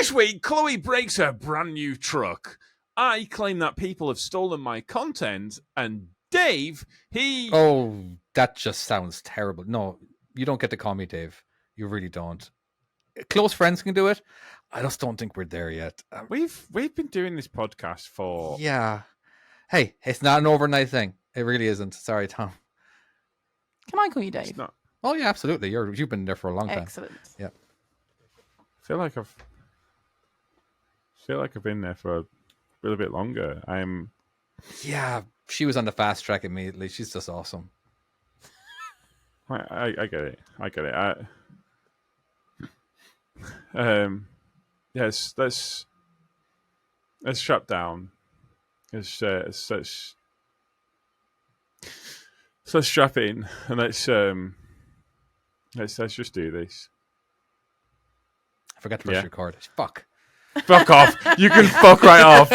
This week, Chloe breaks her brand new truck. I claim that people have stolen my content, and Dave, Oh, that just sounds terrible. No, you don't get to call me Dave. You really don't. Close friends can do it. I just don't think we're there yet. We've been doing this podcast for... Yeah. Hey, it's not an overnight thing. It really isn't. Sorry, Tom. Can I call you Dave? It's not... Oh, yeah, absolutely. You've been there for a long time. Excellent. Yeah. I feel like I've been there for a little bit longer. Yeah, she was on the fast track immediately. She's just awesome. I get it. Yes, let's shut down. Let's strap in and let's just do this. I forgot to press record. Fuck. Fuck off. You can fuck right off.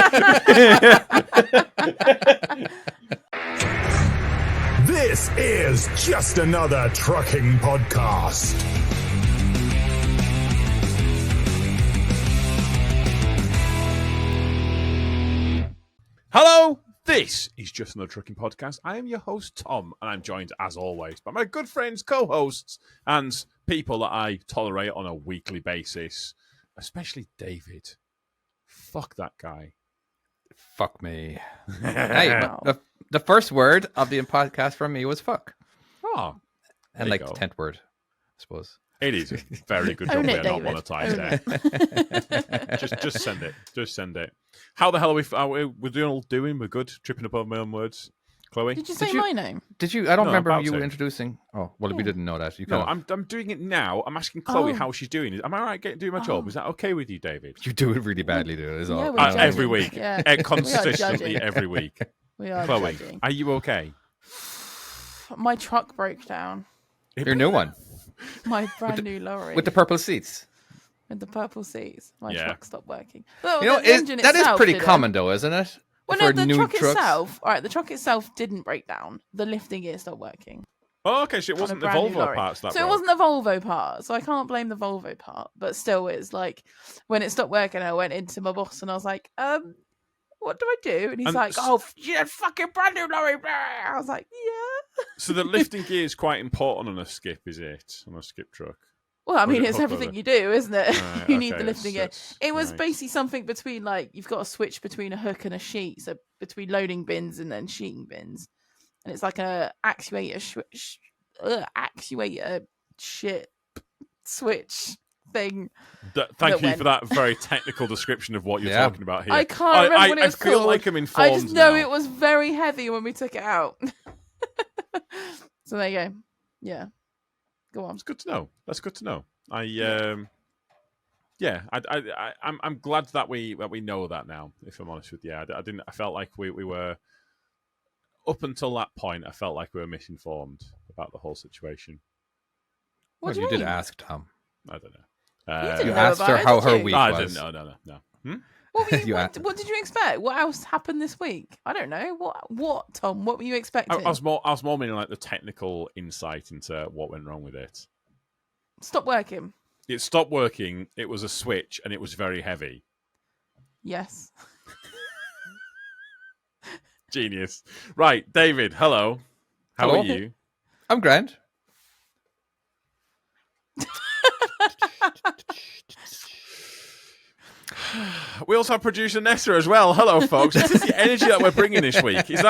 This is just another trucking podcast. Hello, this is Just Another Trucking Podcast. I am your host, Tom, and I'm joined, as always, by my good friends, co-hosts, and people that I tolerate on a weekly basis, especially David. Fuck that guy. Fuck me. Hey, but the first word of the podcast from me was fuck. Oh, and like the 10th word, I suppose. It is a very good job they're not monetized there. Just send it. Just send it. How the hell are we doing? We're good. Tripping above my own words. Chloe? Did you say my name? Did you? I don't remember you introducing. Oh, well, we didn't know that. I'm doing it now. I'm asking Chloe how she's doing. Am I right doing my job? Is that okay with you, David? You do it really badly, dude. Is all. Every week. Yeah. Consistently every week. We are Chloe, judging. are you okay? My truck broke down. Your new one? My brand new lorry. With the purple seats? With the purple seats. My truck stopped working. Well, that is pretty common though, isn't it? Well, no, the truck itself. All right, the truck itself didn't break down. The lifting gear stopped working. Oh, okay. So it wasn't the Volvo parts that. So it wasn't the Volvo part. So I can't blame the Volvo part. But still, it's like when it stopped working, I went into my boss and I was like, what do I do? And he's like, oh, yeah, fucking brand new lorry. I was like, yeah. So the lifting gear is quite important on a skip, is it? On a skip truck. Well, I mean, it's everything you do, isn't it? Right, you need the lifting gear. It was basically something between, like, you've got to switch between a hook and a sheet. So between loading bins and then sheeting bins. And it's like a actuator switch thing. Thank you for that very technical description of what you're talking about here. I can't remember what it was called. I feel like I'm informed. I just know it was very heavy when we took it out. So there you go. Yeah. Go on. It's good to know. That's good to know. I'm glad that we know that now. If I'm honest with you, I felt like we were up until that point. I felt like we were misinformed about the whole situation. What do you mean? did ask Tom. I don't know. You asked her how her week was. I didn't. No. What did you expect? What else happened this week? I don't know. What Tom? What were you expecting? I was more meaning like the technical insight into what went wrong with it. Stop working. It stopped working. It was a switch, and it was very heavy. Yes. Genius. Right, David. Hello. How are you? I'm grand. We also have producer Nessa as well. Hello, folks. This is the energy that we're bringing this week. Is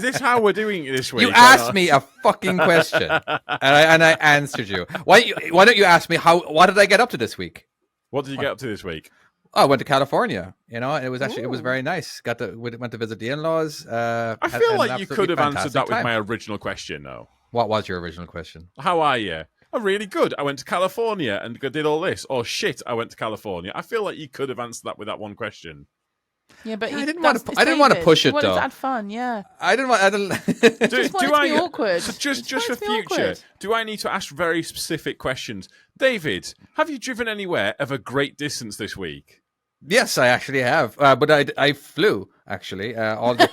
this how we're doing it this week? You asked me a fucking question, and I answered you. Why don't you ask me what did I get up to this week? What did you get up to this week? Oh, I went to California. It was very nice. Went to visit the in-laws. I feel like you could have answered that with my original question, though. What was your original question? How are you? Oh, really good. I went to California and did all this. Or shit, I went to California. I feel like you could have answered that with that one question. Yeah, but I didn't want to push it though. To add fun, yeah. I didn't want. Do I be awkward? So just for future, do I need to ask very specific questions? David, have you driven anywhere of a great distance this week? Yes, I actually have. But I flew actually. All the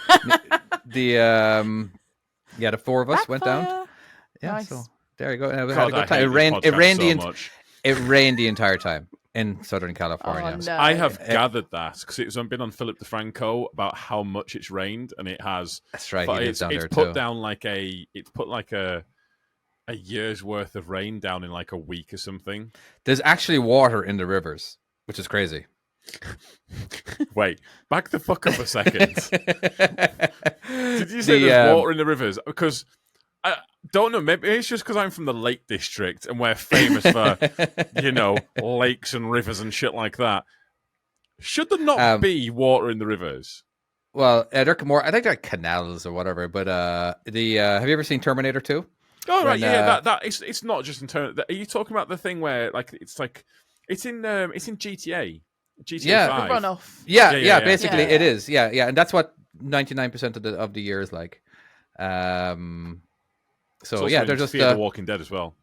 four of us went down. Yeah, nice. so there you go. And we God, had a good time. It rained the entire time. in Southern California. Oh, no. I have gathered that because it's been on Philip DeFranco about how much it's rained, and it has. That's right. But He lives down it's there put too. down it's put like a year's worth of rain down in like a week or something. There's actually water in the rivers, which is crazy. Wait, back the fuck up a second. Did you say there's water in the rivers? Because I don't know. Maybe it's just because I'm from the Lake District and we're famous for, lakes and rivers and shit like that. Should there not be water in the rivers? Well, they're more. I think they're canals or whatever. But have you ever seen Terminator 2? Oh right, that it's not just in terms. Are you talking about the thing where it's in GTA? GTA 5. The runoff. Yeah, basically Yeah. it is. Yeah, and that's what 99% of the year is like. So yeah, they're just Fear the Walking Dead as well.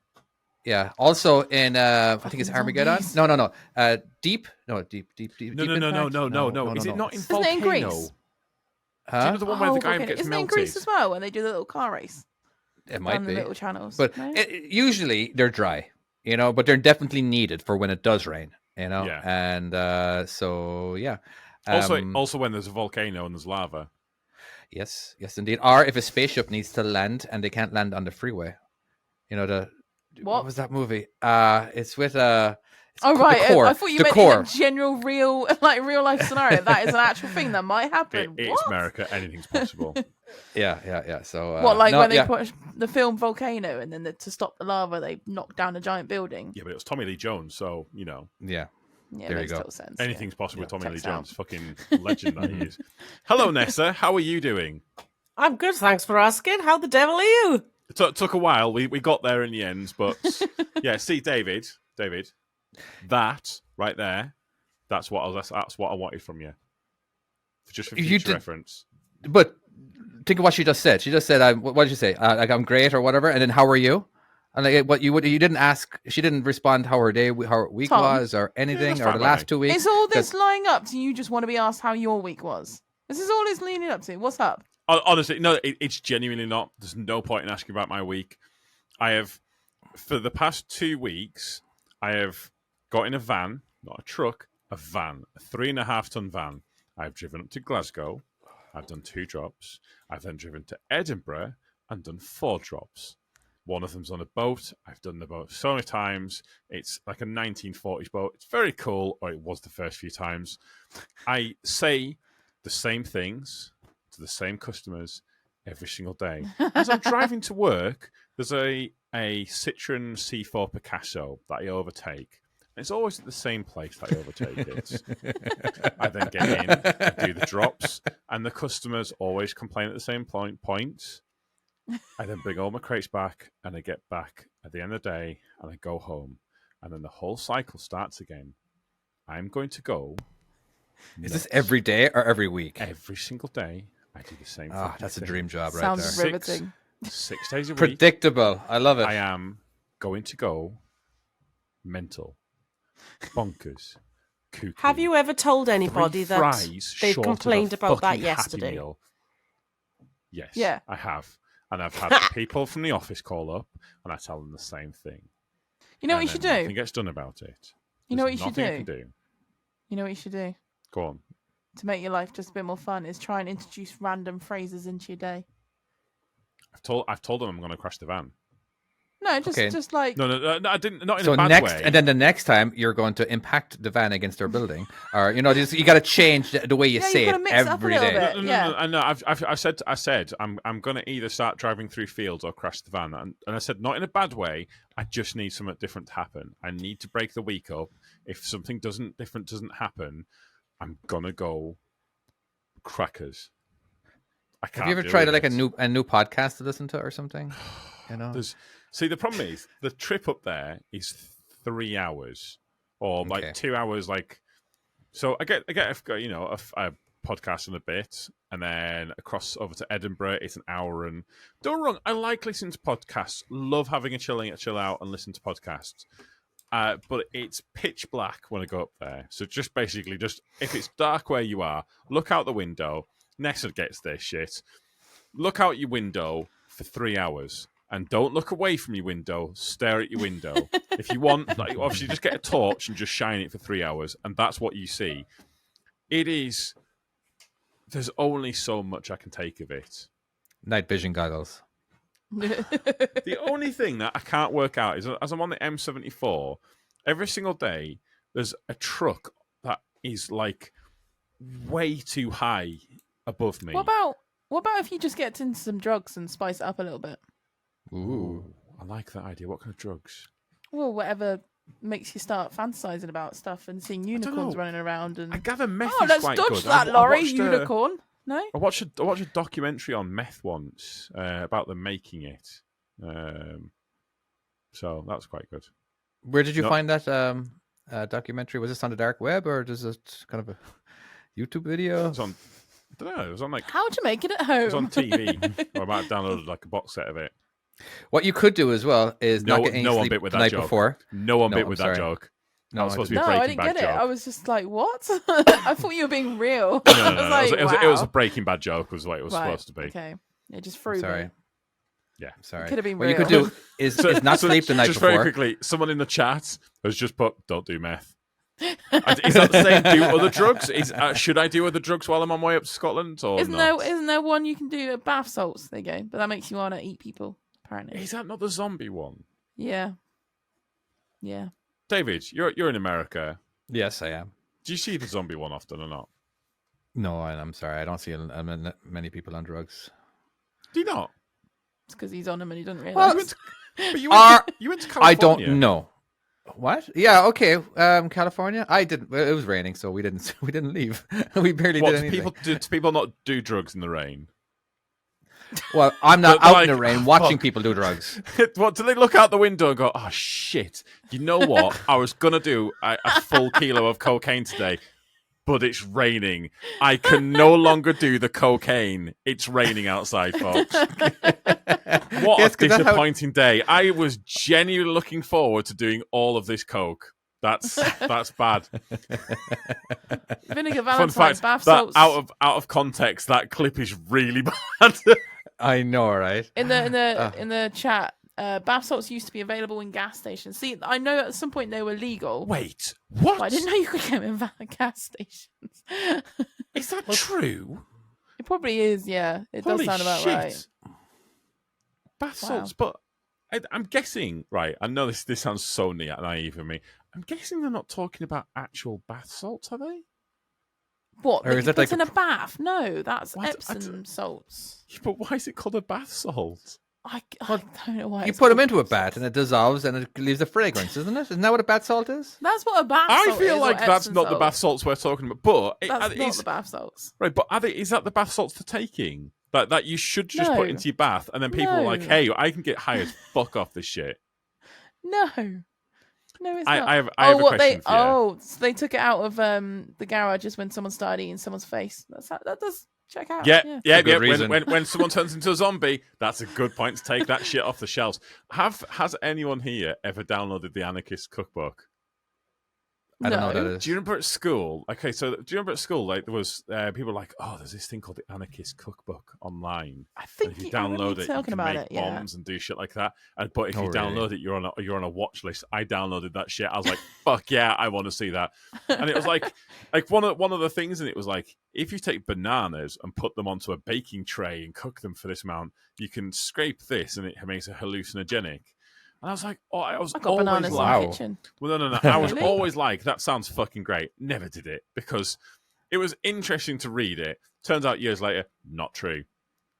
Yeah. Also in I think it's Armageddon. zombies. No. Deep. No. No. Is it not in Isn't it in Volcano? Greece? Do you know the one where the guy gets Isn't it in melted? Greece as well when they do the little car race It might down be. the little channels? But No? usually they're dry, but they're definitely needed for when it does rain, Yeah. And so yeah. Also, when there's a volcano and there's lava. Yes, indeed. Or if a spaceship needs to land and they can't land on the freeway, what was that movie? It's with Oh right, The Core. I thought you The meant Core. in a general real life scenario. That is an actual thing that might happen. It's What? America. Anything's possible. Yeah. So when they put the film Volcano and then to stop the lava they knock down a giant building? Yeah, but it was Tommy Lee Jones, so Yeah. Yeah, There it you makes go. total sense. anything's possible with Tommy Lee checks out. Jones. Fucking legend that he is. Hello, Nessa. How are you doing? I'm good, thanks for asking. How the devil are you? It took a while. We got there in the end, but yeah. See, David, that right there, that's what I wanted from you, just for future reference. But think of what she just said. She just said, "What did she say? Like I'm great or whatever." And then, how are you? And like, what you didn't ask. She didn't respond how her week Tom. was or anything that's or fine the by last me. 2 weeks. Is all this lining up to you just want to be asked how your week was? This is all it's leaning up to. What's up? Honestly, no, it's genuinely not. There's no point in asking about my week. I have, for the past 2 weeks, I have got in a van, not a truck, a van, a 3.5-ton van. I've driven up to Glasgow. I've done 2 drops. I've then driven to Edinburgh and done 4 drops. One of them's on a boat. I've done the boat so many times. It's like a 1940s boat. It's very cool, or it was the first few times. I say the same things to the same customers every single day. As I'm driving to work, there's a Citroen C4 Picasso that I overtake. And it's always at the same place that I overtake it. I then get in, I do the drops, and the customers always complain at the same point. I then bring all my crates back, and I get back at the end of the day, and I go home. And then the whole cycle starts again. I'm going to go. Is this every day or every week? Every single day, I do the same thing. Ah, that's a dream job right Sounds there. riveting. 6 days a week. Predictable. I love it. I am going to go mental, bonkers, cuckoo. Have you ever told anybody 3 that fries they've short of a complained about that fucking Happy yesterday? Meal? Yes, Yeah. I have. And I've had the people from the office call up, and I tell them the same thing. You know what And you should then do? Nothing gets done about it. You know what There's you should nothing I do? can do. You know what you should do? Go on. To make your life just a bit more fun is try and introduce random phrases into your day. I've told them I'm going to crash the van. No, just like No, I didn't. Not in So a bad next, way. and then the next time you're going to impact the van against their building, or you got to change the way you Yeah, say you it gotta mix it up a every little day. bit. No, Yeah. I know. I said I'm going to either start driving through fields or crash the van, and I said not in a bad way. I just need something different to happen. I need to break the week up. If something different doesn't happen, I'm gonna go crackers. I can't. Have you ever do tried it. like a new podcast to listen to or something? You know, See, the problem is the trip up there is 3 hours or like Okay. 2 hours. Like, so I get a podcast in a bit, and then across over to Edinburgh, it's an hour. And don't get me wrong, I like listening to podcasts. Love having a chill out and listen to podcasts. But it's pitch black when I go up there. So just basically, if it's dark where you are, look out the window. Nessa gets this shit. Look out your window for 3 hours. and don't look away from your window. Stare at your window. If you want, like, obviously, just get a torch and just shine it for 3 hours, and that's what you see. It is. There's only so much I can take of it. Night vision goggles. The only thing that I can't work out is, as I'm on the M74, every single day there's a truck that is like way too high above me. What about if you just get into some drugs and spice it up a little bit? Ooh, I like that idea. What kind of drugs? Well, whatever makes you start fantasizing about stuff and seeing unicorns know. running around and I gather meth oh, is let's quite dodge good. that I lorry watched, unicorn. No, I watched a documentary on meth once about them making it. So that's quite good. Where did you No. find that documentary? Was this on the dark web or is it kind of a YouTube video? It was on. I don't know. It was on like. how to make it at It was on home? TV. Or I might have downloaded like a box set of it. What you could do as well is No, not get any no one sleep bit with the that night joke. before. No one No, bit I'm with sorry. that joke. No, That was supposed to be a No, I Breaking didn't Bad get it. joke. I was just like, what? I thought you were being real. No, I was like, it was a wow. Breaking Bad joke. Was what it was Right, supposed to be. Okay, it just threw Sorry. me. Yeah. Sorry. Could have been What you real. could do is not sleep the night just before. very quickly, someone in the chat has just put, "Don't do meth." Is that the same? Do other drugs? Should I do other drugs while I'm on my way up to Scotland, or Isn't not? there one you can do at bath salts? There you go. But that makes you want to eat people, apparently. Is that not the zombie one? Yeah. Yeah. David, you're in America. Yes, I am. Do you see the zombie one often or not? No, I'm sorry. I don't see many people on drugs. Do you not? It's because he's on them and he doesn't You realise. went to, but you went to I California. don't know. What? Yeah, okay. California. I didn't. Well, it was raining, so we didn't leave. We barely What did do anything. do people not do drugs in the rain? Well, I'm not They're out like, in the rain "Oh, watching fuck." people do drugs. What do they look out the window and go, "Oh shit! You know what? I was gonna do a full kilo of cocaine today, but it's raining. I can no longer do the cocaine. It's raining outside, folks." What Yes, a 'cause that's how- disappointing day! I was genuinely looking forward to doing all of this coke. That's bad. Vinegar Fun Valentine's fact: bath that salts. out of context, that clip is really bad. I know, right? In the chat, bath salts used to be available in gas stations. See, I know at some point they were legal. Wait, what? But I didn't know you could get them in gas stations. Is that true? It probably is, yeah. It Holy does sound about shit. right. Bath Wow. salts, but I'm guessing, right, I know this sounds so naive of me. I'm guessing they're not talking about actual bath salts, are they? What? Or That is you it put like in a a bath? No, that's What? Epsom salts. Yeah, but why is it called a bath salt? I don't know why. You it's put them called into a bath bath salts. and it dissolves and it leaves a fragrance, isn't it? Isn't that what a bath salt is? That's what a bath I salt feel is, like or that's Epsom not the bath salts. salts we're talking about. But That's not is, the bath salts. right, but is that the bath salts for taking? That you should just No. put into your bath, and then people are like, No. "Hey, I can get high as fuck off this shit." No. No, it's I not. have a question for you. Oh, so they took it out of the garages when someone started eating someone's face. That does check out. Yeah. a good When, reason. when someone turns into a zombie, that's a good point to take that shit off the shelves. Has anyone here ever downloaded the Anarchist Cookbook? I don't know what No. that is. Do you remember at school? Okay, so do you remember at school, like there was people were like, "Oh, there's this thing called the Anarchist Cookbook online. I And think if you I remember download you it, you talking can about make it. Yeah. bombs and do shit like that. But if Oh, you download it, you're on a watch list. I downloaded that shit. I was like, "Fuck yeah, I want to see that." And it was like one of the things, and it was like, if you take bananas and put them onto a baking tray and cook them for this amount, you can scrape this, and it makes it hallucinogenic. And I was like, I was I got always bananas like, in the kitchen. well, no. I was Really? always like, that sounds fucking great. Never did it because it was interesting to read it. Turns out years later, not true.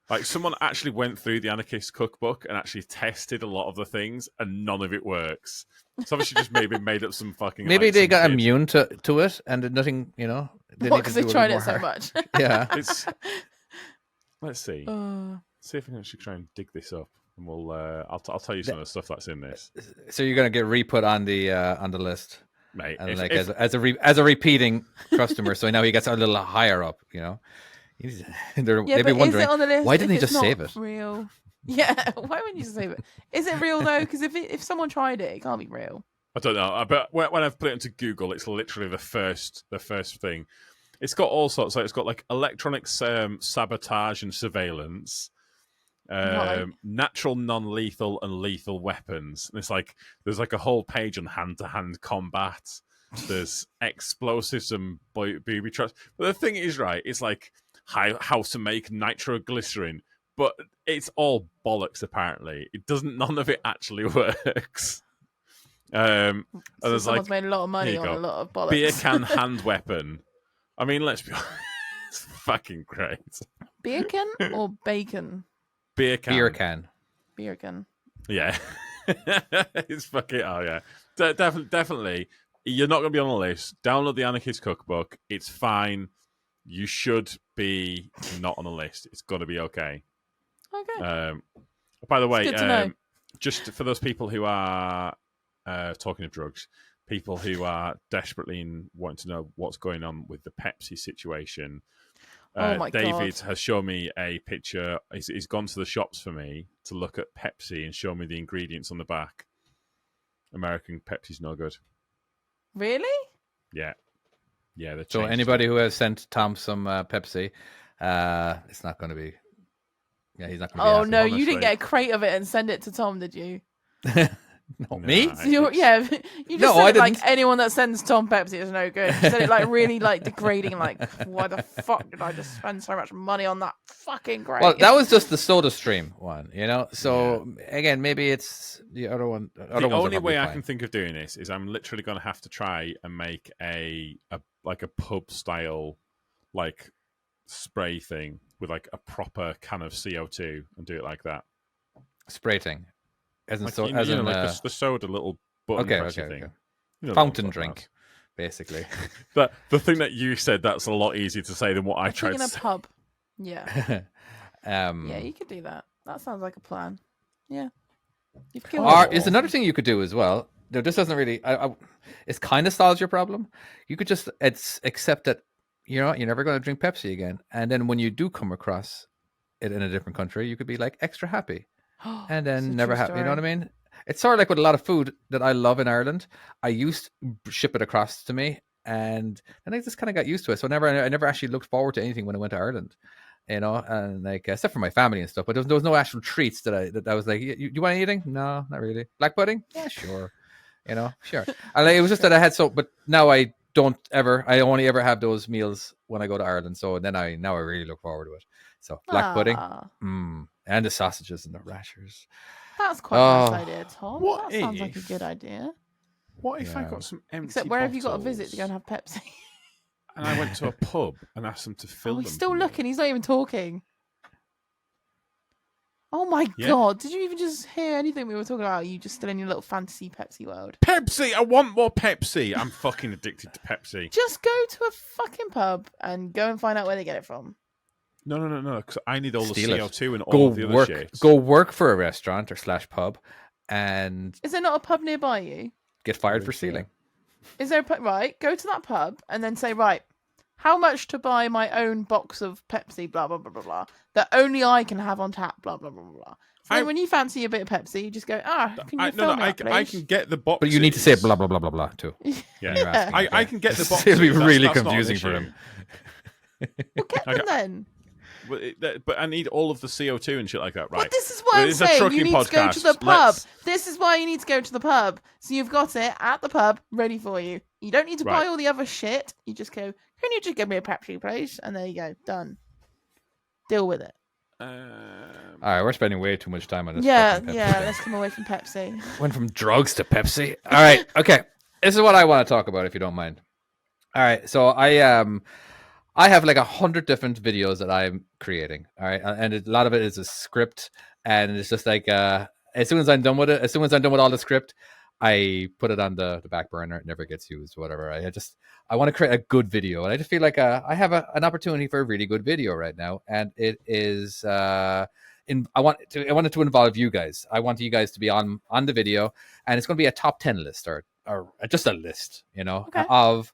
Like someone actually went through the Anarchist Cookbook and actually tested a lot of the things, and none of it works. So obviously, just maybe made up some fucking. Maybe like, they some got kid. immune to it and did nothing, They What? need to Because they do a tried little it so more much. Yeah. It's. Let's see. Uh, See if I can actually try and dig this up, and we'll. I'll tell you some of the stuff that's in this, So you're gonna get re-put on the list, mate. and if- like if- as a repeating customer, so now he gets a little higher up. They'd yeah, be but is wondering it on the list? why didn't if he just it's save not it? Real. Yeah. Why wouldn't you just save it? Is it real though? Because if someone tried it, it can't be real. I don't know, but when I've put it into Google, it's literally the first thing. It's got all sorts. Like it's got like electronic sabotage and surveillance. Right. natural, non-lethal, and lethal weapons. And it's like there's like a whole page on hand-to-hand combat. There's explosives and booby traps. But the thing is, right, it's like how to make nitroglycerin, but it's all bollocks. Apparently, it doesn't. None of it actually works. And So there's someone's like made a lot of money here you on go. a lot of bollocks. beer can hand weapon. I mean, let's be honest, it's fucking great. Beer can or bacon? Beer can. Beer can. Beer can. Yeah. It's fucking, oh yeah. Definitely. You're not going to be on the list. Download the Anarchist Cookbook. It's fine. You should be not on the list. It's got to be okay. Okay. By the way, good to know. just for those people who are talking of drugs, people who are desperately wanting to know what's going on with the Pepsi situation. Oh my David God. has shown me a picture. He's gone to the shops for me to look at Pepsi and show me the ingredients on the back. American Pepsi's no good. Really? Yeah. Yeah. So anybody who has sent Tom some Pepsi, it's not going to be. Yeah, he's not going to be. Oh happy. no, honestly. you didn't get a crate of it and send it to Tom, did you? No, me? Nah. So you just No, said I it like didn't. anyone that sends Tom Pepsi is no good. You said it like really like degrading, like why the fuck did I just spend so much money on that fucking crate? Well, that was just the Soda Stream one, you know. So again, maybe it's the other one. The Other ones are only way probably I fine. can think of doing this is I'm literally going to have to try and make a pub style like spray thing with like a proper can of CO2 and do it like that. spray thing, as in Like, so, you know, as in like the soda little button okay, pressy okay, thing. okay. You know what Fountain I'm talking drink, basically. about. But the thing that you said, that's a lot easier to say than what I tried in to a say. pub. Yeah, yeah, yeah, you could do that. That sounds like a plan. Yeah, you've killed Or it. is another thing you could do as well. No, this doesn't really. It's kind of solves your problem. You could just accept that you're never going to drink Pepsi again, and then when you do come across it in a different country, you could be like extra happy, and It's a then never true have. You know what I story. mean? It's sort of like with a lot of food that I love in Ireland. I used to ship it across to me, and then I just kind of got used to it. So I never actually looked forward to anything when I went to Ireland. You know, and like except for my family and stuff, but there was no actual treats that I was like, you want anything? No, not really. Black pudding? Yeah, sure. You know, sure. It was just that I had but now I only ever have those meals when I go to Ireland. So then now I really look forward to it. So black pudding, Ah, and the sausages and the rashers. that's quite a Oh. nice idea, Tom. What That sounds like a if- good idea. What if I Yeah. got some empty Except where have you got to visit to go bottles and have Pepsi? and I went to a pub and asked them to fill Oh, them? he's still for me? looking. He's not even talking. Oh my Yeah. God! Did you even just hear anything we were talking about? Are you just still in your little fantasy Pepsi world? Pepsi! I want more Pepsi! I'm fucking addicted to Pepsi. Just go to a fucking pub and go and find out where they get it from. No, because I need all Steal the it. CO2 and all Go of the other work. shit. Go work for a restaurant or / pub, and Is there not a pub nearby you? get fired for Yes, yeah. stealing. Is there a pub? Right, go to that pub and then say, right, how much to buy my own box of Pepsi, blah, blah, blah, blah, blah, that only I can have on tap, blah, blah, blah, blah, blah. So I- then when you fancy a bit of Pepsi, you just go, can you fill me up, I please? can get the box. But you need to say blah blah blah blah blah too. Yeah, when you're asking. I can get the box. It'll be really confusing for him. Well, get Okay. them then. But I need all of the CO2 and shit like that, right? But this is what Well, I'm it's a saying. You trucking need to go to the podcast. pub. Let's- This is why you need to go to the pub. So you've got it at the pub ready for you. You don't need to Right. buy all the other shit. You just go, can you just give me a Pepsi, please? And there you go. Done. Deal with it. All right, we're spending way too much time on this. Yeah, fucking Pepsi. yeah. Let's come away from Pepsi. Went from drugs to Pepsi. All right, okay. This is what I want to talk about, if you don't mind. All right, so I have like 100 different videos that I'm creating. All right, and a lot of it is a script, and it's just like as soon as I'm done with it, as soon as I'm done with all the script, I put it on the back burner. It never gets used, whatever. I want to create a good video, and I just feel like I have an opportunity for a really good video right now, and it is. I want it to involve you guys. I want you guys to be on the video, and it's going to be a top 10 list or just a list, Okay. of.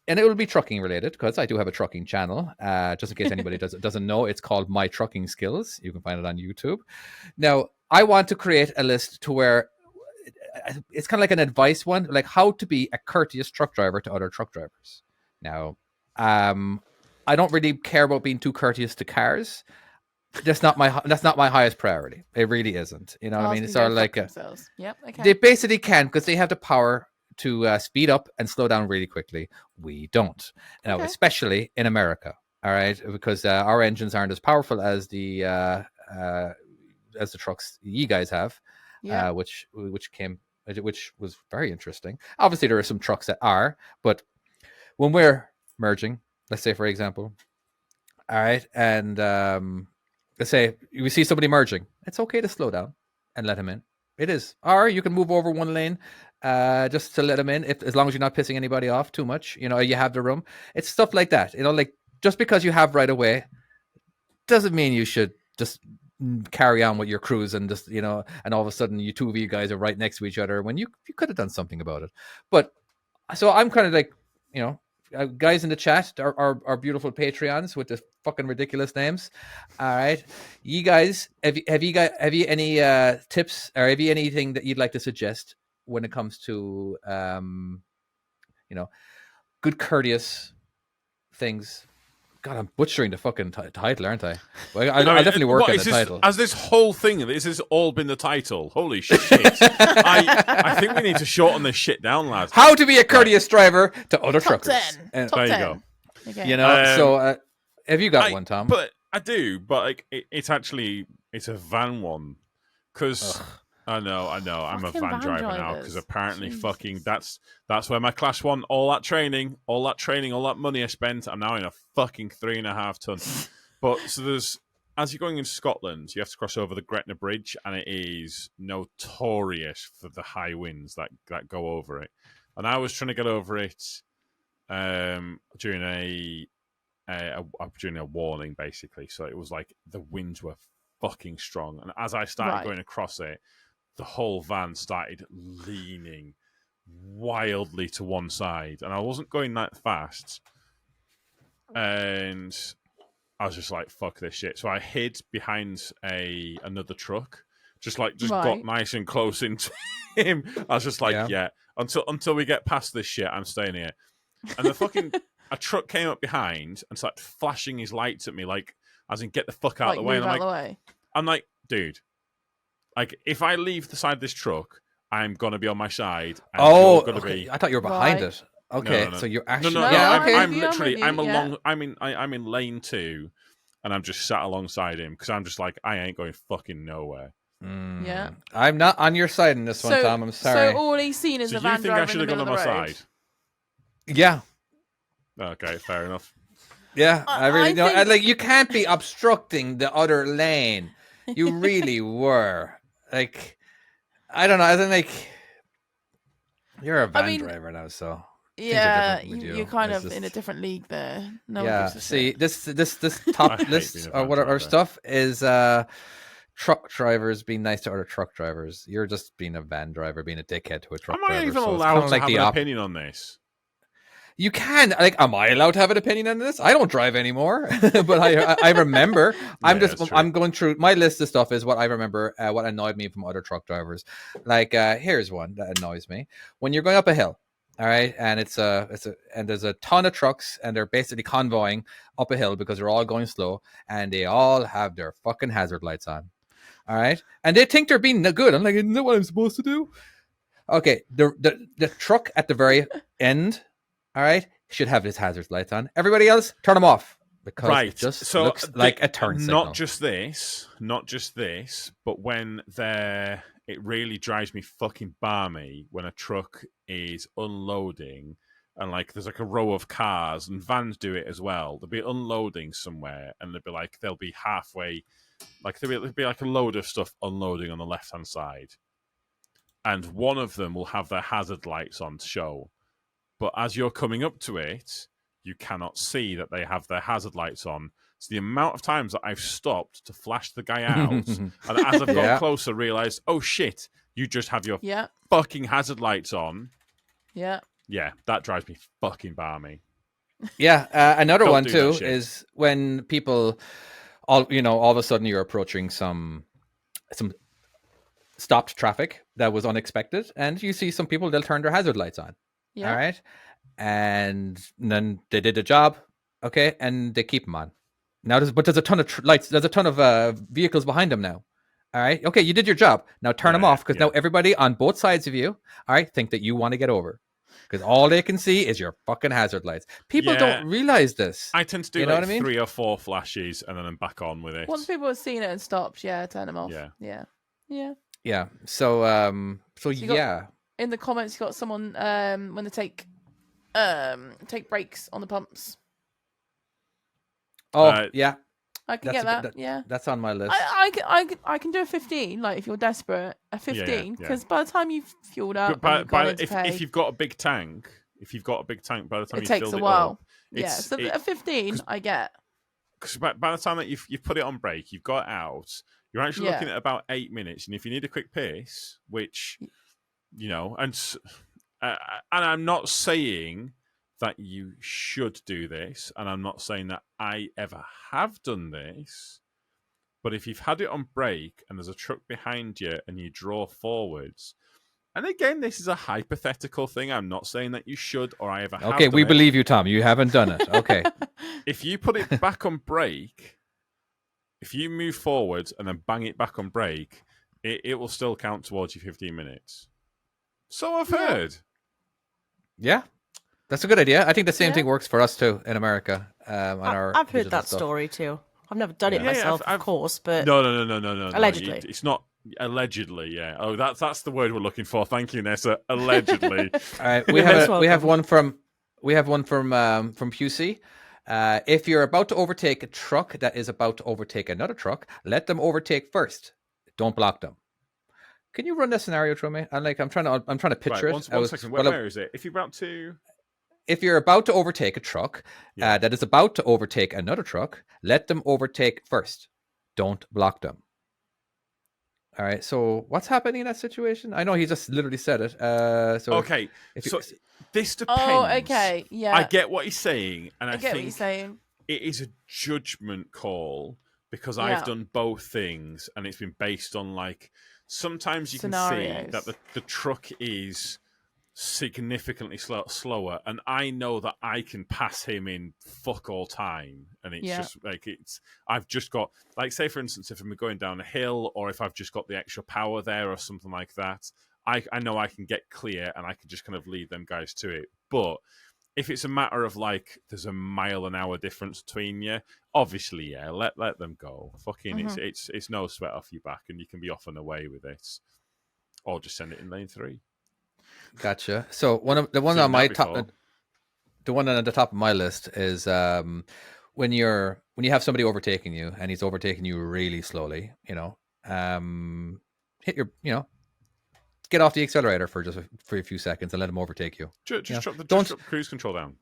And it will be trucking related because I do have a trucking channel. Just in case anybody doesn't know, it's called My Trucking Skills. You can find it on YouTube. Now, I want to create a list to where it's kind of like an advice one, like how to be a courteous truck driver to other truck drivers. Now, I don't really care about being too courteous to cars. that's not my highest priority. It really isn't. You know what I Cars mean? can It's go sort of fuck like themselves. Yep. Okay. they basically can because they have the power to speed up and slow down really quickly. We don't. Now, Okay. especially in America. All right, because our engines aren't as powerful as the trucks you guys have, Yeah. which was very interesting. Obviously, there are some trucks that are, but when we're merging, let's say for example, all right, and let's say we see somebody merging, it's okay to slow down and let him in. It is, or you can move over one lane, just to let him in, if as long as you're not pissing anybody off too much. You know, you have the room. It's stuff like that. You know, like just because you have right away doesn't mean you should just carry on with your cruise and just, you know, and all of a sudden you two of you guys are right next to each other when you could have done something about it. But so I'm kind of like, you know, guys in the chat, our beautiful Patreons with the fucking ridiculous names. All right, you guys, have you any tips or have you anything that you'd like to suggest when it comes to you know, good courteous things? God, I'm butchering the fucking title, aren't I? Well, I'll definitely work on the title. Has this whole thing, this has all been the title? Holy shit. I think we need to shorten this shit down, lads. How to be a courteous driver to other Top truckers. 10. And, Top there you 10. go. Okay. you know, so have you got one, Tom? But I do, but like, it's a van one. Because I know, I'm a Fucking van van driver now. drivers. Because apparently, Jesus. fucking that's where my class one, all that training, all that money I spent. I'm now in a fucking 3.5 ton. But so there's, as you're going into Scotland, you have to cross over the Gretna Bridge, and it is notorious for the high winds that go over it. And I was trying to get over it during a warning, basically. So it was like the winds were fucking strong, and as I started going across it, the whole van started leaning wildly to one side, and I wasn't going that fast, and I was just like, fuck this shit. So I hid behind another truck, just got nice and close into him. I was just like, yeah, until we get past this shit, I'm staying here. And the fucking a truck came up behind and started flashing his lights at me, like, as in, get the fuck out of the way. And I'm like, dude, like, if I leave the side of this truck, I'm gonna be on my side. And you're gonna be. I thought you were behind it. Okay, No. so you're actually I'm literally I'm in lane 2, and I'm just sat alongside him because I'm just like, I ain't going fucking nowhere. Yeah, I'm not on your side in this one, Tom. I'm sorry. So all he's seen is so a van you think driver I should in the have middle gone of on the my road. side? Yeah. Okay, fair enough. Yeah, I really don't. think- Like, you can't be obstructing the other lane. You really were. Like, I don't know. I think, like, you're a van driver now, so Yeah, different with you. you're kind It's of in a just- different league there. No yeah. one gives a See, shit. this I top hate list being a or van whatever driver. stuff is truck drivers being nice to other truck drivers. You're just being a van driver, being a dickhead to a truck Am I driver. even so it's allowed kinda to like have the an op- opinion on this? You can, like, am I allowed to have an opinion on this? I don't drive anymore, but I remember. I'm going through my list of stuff is what I remember, what annoyed me from other truck drivers. Like, here's one that annoys me: when you're going up a hill, all right, and and there's a ton of trucks, and they're basically convoying up a hill because they're all going slow, and they all have their fucking hazard lights on, all right, and they think they're being good. I'm like, isn't that what I'm supposed to do? Okay, the truck at the very end, all right, should have his hazard lights on. Everybody else, turn them off because it just looks like a turn signal. Not just this, but when it really drives me fucking barmy when a truck is unloading and, like, there's like a row of cars, and vans do it as well. They'll be unloading somewhere, and they'll be halfway, like there'll be like a load of stuff unloading on the left hand side, and one of them will have their hazard lights on to show. But as you're coming up to it, you cannot see that they have their hazard lights on. So the amount of times that I've stopped to flash the guy out, and as I've got closer, realised, oh shit, you just have your fucking hazard lights on. Yeah. Yeah, that drives me fucking barmy. Yeah, another one too that shit. is when people, all of a sudden you're approaching some stopped traffic that was unexpected, and you see some people, they'll turn their hazard lights on. Yeah. All right. And then they did the job. Okay. And they keep them on. Now there's a ton of lights. There's a ton of vehicles behind him now. All right. Okay, you did your job. Now turn them off because now everybody on both sides of you, all right, think that you want to get over. Because all they can see is your fucking hazard lights. People don't realize this. I tend to do like 3 or 4 flashes and then I'm back on with it. Once people have seen it and stopped, turn them off. Yeah. So In the comments, you got someone when they take breaks on the pumps. Oh, yeah. I can get that. That's on my list. I can do a 15. Like if you're desperate, a 15. Because by the time you've fueled up, if you've got a big tank, by the time it takes a while. Up, so a 15, I get. Because by the time that you've put it on break, you've got it out. You're actually looking at about 8 minutes, and if you need a quick piss, which and I'm not saying that you should do this, and I'm not saying that I ever have done this, but if you've had it on break and there's a truck behind you and you draw forwards, and again, this is a hypothetical thing, I'm not saying that you should or I ever have. Okay, we believe you, Tom. You haven't done it. Okay. If you put it back on break, if you move forwards and then bang it back on break, it will still count towards your 15 minutes. So I've heard. Yeah. That's a good idea. I think the same thing works for us too in America. I've heard that story too. I've never done it myself, of course, but no. Allegedly, it's not allegedly. Yeah. Oh, that's the word we're looking for. Thank you, Nessa. Allegedly. All right. We have one from Pusey. If you're about to overtake a truck that is about to overtake another truck, let them overtake first. Don't block them. Can you run this scenario through me? I'm trying to picture it. One second. Where is it? If you're about to overtake a truck that is about to overtake another truck, let them overtake first. Don't block them. All right. So what's happening in that situation? I know he just literally said it. Okay. This depends. Oh, okay. Yeah. I get what he's saying, and I get think what he's saying. It is a judgment call because I've done both things, and it's been based on sometimes you scenarios. Can see that the truck is significantly slower, and I know that I can pass him in fuck all time, and it's just I've just got say for instance if I'm going down a hill or if I've just got the extra power there or something like that, I know I can get clear and I can just kind of lead them guys to it. But if it's a matter of there's a mile an hour difference between you, obviously let them go. Fucking it's no sweat off your back, and you can be off and away with it, or just send it in lane 3. Gotcha. So the one on the top of my list is when you have somebody overtaking you and he's overtaking you really slowly, hit your get off the accelerator for a few seconds and let him overtake you. Just drop cruise control down.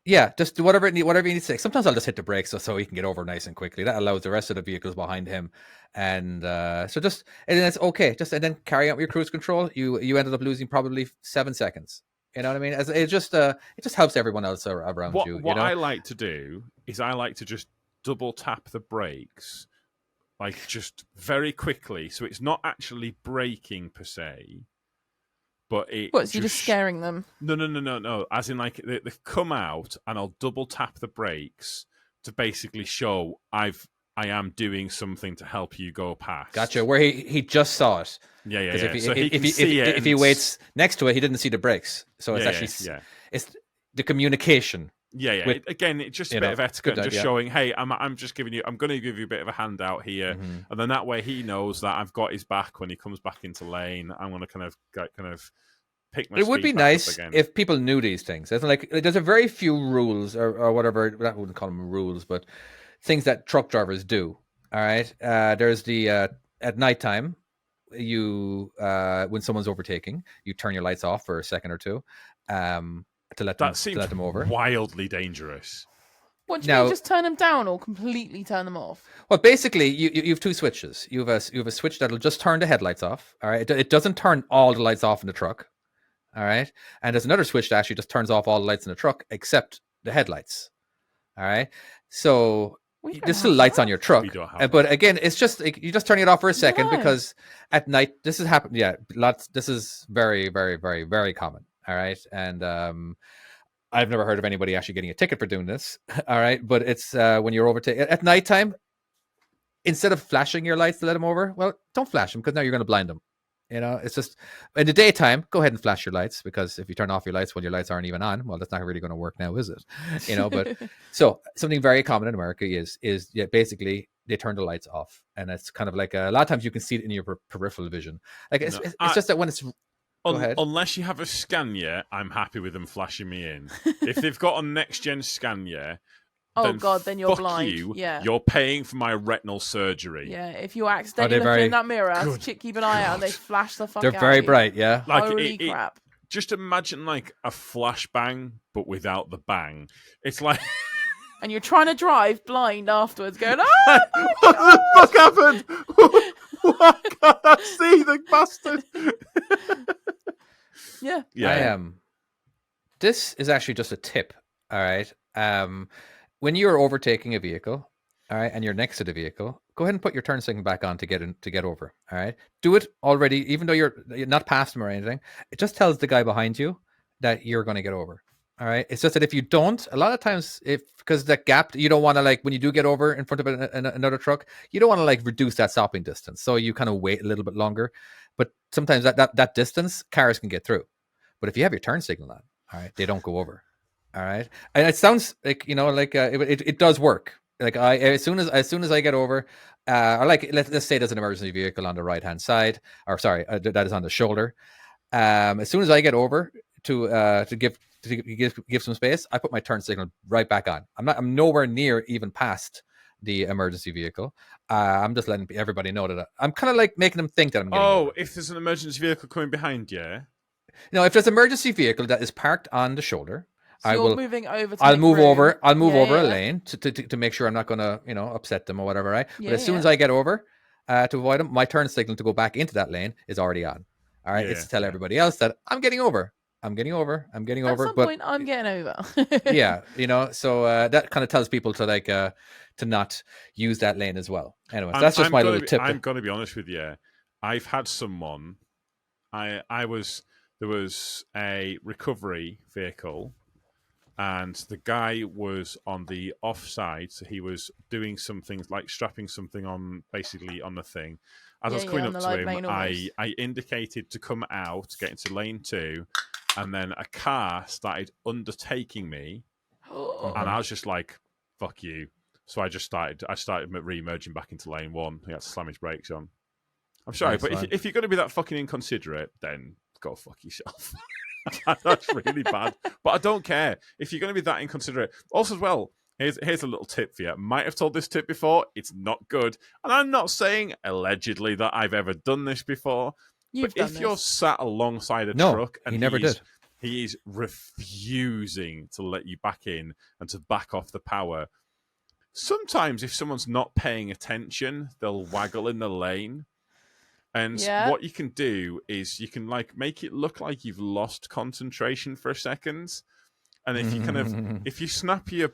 Yeah, just do whatever you need to say. Sometimes I'll just hit the brakes so he can get over nice and quickly. That allows the rest of the vehicles behind him, and and it's okay. And then carry out your cruise control. You ended up losing probably 7 seconds. You know what I mean? It just helps everyone else around you. What I like to do is I like to just double tap the brakes, just very quickly, so it's not actually braking per se. But you're just scaring them? No. As in, they've come out, and I'll double tap the brakes to basically show I am doing something to help you go past. Gotcha. Where he just saw it. Yeah. If he waits next to it, he didn't see the brakes. So it's it's the communication. Yeah. Again, it's just a bit of etiquette, just showing, hey, I'm just giving you. I'm going to give you a bit of a handout here, and then that way he knows that I've got his back when he comes back into lane. I'm going to kind of pick my. It would be nice if people knew these things. It's there's a very few rules or whatever. I wouldn't call them rules, but things that truck drivers do. All right. There's the at nighttime. When someone's overtaking, you turn your lights off for a second or two. To let them over. Wildly dangerous. What do you mean? Just turn them down or completely turn them off? Well, basically, you have 2 switches. You have a switch that'll just turn the headlights off. All right, it doesn't turn all the lights off in the truck. All right, and there's another switch that actually just turns off all the lights in the truck except the headlights. All right, so there's still lights on your truck, but again, it's just you just turn it off for a second because at night this has happened. Yeah, this is very, very, very, very common. All right, and I've never heard of anybody actually getting a ticket for doing this. All right, but it's when you're overtaking at nighttime. Instead of flashing your lights to let them over, well, don't flash them because now you're going to blind them. It's just in the daytime, go ahead and flash your lights, because if you turn off your lights when your lights aren't even on, well, that's not really going to work now, is it? But so something very common in America is basically they turn the lights off, and it's kind of like a lot of times you can see it in your peripheral vision. Like it's just that when it's unless you have a Scania, I'm happy with them flashing me in. If they've got a next gen Scania. Then you're blind. You're paying for my retinal surgery. Yeah, if you accidentally look in that mirror, keep an eye out, and they flash the fuck out. They're very bright, yeah. Like, holy crap. Just imagine like a flashbang, but without the bang. It's like... And you're trying to drive blind afterwards, going, what the fuck happened? Why can't I see the bastard? Yeah. This is actually just a tip, all right? When you're overtaking a vehicle, all right, and you're next to the vehicle, go ahead and put your turn signal back on to get over. All right, do it already, even though you're not past them or anything. It just tells the guy behind you that you're going to get over. All right, it's just that if you don't, a lot of times, because that gap, you don't want to, like, when you do get over in front of another truck, you don't want to like reduce that stopping distance, so you kind of wait a little bit longer. But sometimes that distance, cars can get through. But if you have your turn signal on, all right, they don't go over. All right, and it sounds like it does work. Like as soon as I get over, or like let's say there's an emergency vehicle on the right hand side, or sorry, that is on the shoulder. As soon as I get over to give some space, I put my turn signal right back on. I'm nowhere near even past the emergency vehicle. I'm just letting everybody know that I'm kind of like making them think that I'm getting over. If there's an emergency vehicle coming behind you. If there's an emergency vehicle that is parked on the shoulder. So I'll move over a lane to make sure I'm not going to, upset them or whatever, right? But as soon as I get over to avoid them, my turn signal to go back into that lane is already on. All right, it's to tell everybody else that I'm getting over. At some point, I'm getting over. So that kind of tells people to to not use that lane as well. Anyways, that's just my little tip. I'm going to be honest with you. I've had someone. There was a recovery vehicle. And the guy was on the offside, so he was doing something like strapping something on, basically on the thing. As I was coming up to him, I indicated to come out, get into lane 2, and then a car started undertaking me, and I was just like, "Fuck you!" So I started re-emerging back into lane 1. He had to slam his brakes on. I'm sorry, but if you're going to be that fucking inconsiderate, then go fuck yourself. That's really bad, but I don't care if you're going to be that inconsiderate. Also, as well, here's a little tip for you. Might have told this tip before. It's not good, and I'm not saying allegedly that I've ever done this before. But if you're sat alongside a truck and he is refusing to let you back in and to back off the power. Sometimes, if someone's not paying attention, they'll waggle in the lane. And what you can do is you can make it look like you've lost concentration for a second. And if you if you snap the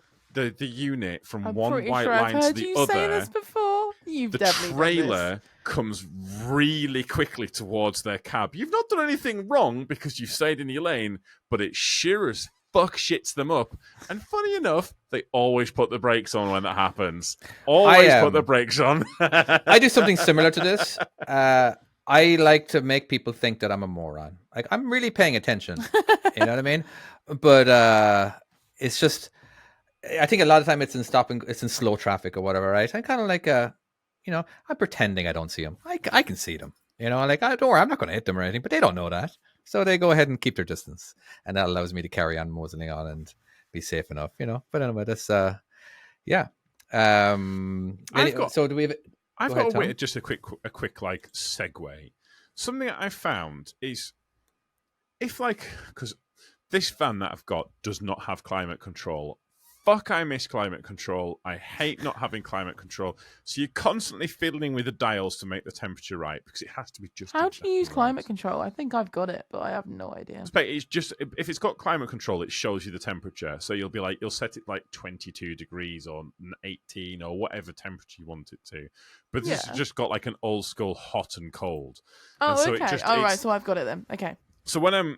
unit from one white line to the other, say this before. The trailer comes really quickly towards their cab. You've not done anything wrong because you've stayed in your lane, but it sure as fuck shits them up. And funny enough, they always put the brakes on when that happens. Always put the brakes on. I do something similar to this. I like to make people think that I'm a moron. Like, I'm really paying attention. You know what I mean? But it's just, I think a lot of time it's in slow traffic or whatever, right? I'm kind of like, I'm pretending I don't see them. I can see them. Don't worry, I'm not going to hit them or anything, but they don't know that. So they go ahead and keep their distance. And that allows me to carry on moseying on and be safe enough, But anyway, that's, yeah. So do we have... I've got just a quick segue. Something that I found is because this van that I've got does not have climate control. Fuck, I miss climate control. I hate not having climate control. So you're constantly fiddling with the dials to make the temperature right because it has to be just. How do you use climate control? I think I've got it, but I have no idea. It's just if it's got climate control, it shows you the temperature. So you'll set it like 22 degrees or 18 or whatever temperature you want it to. But this has just got like an old school hot and cold. Oh, and so okay. Right. So I've got it then. Okay. So when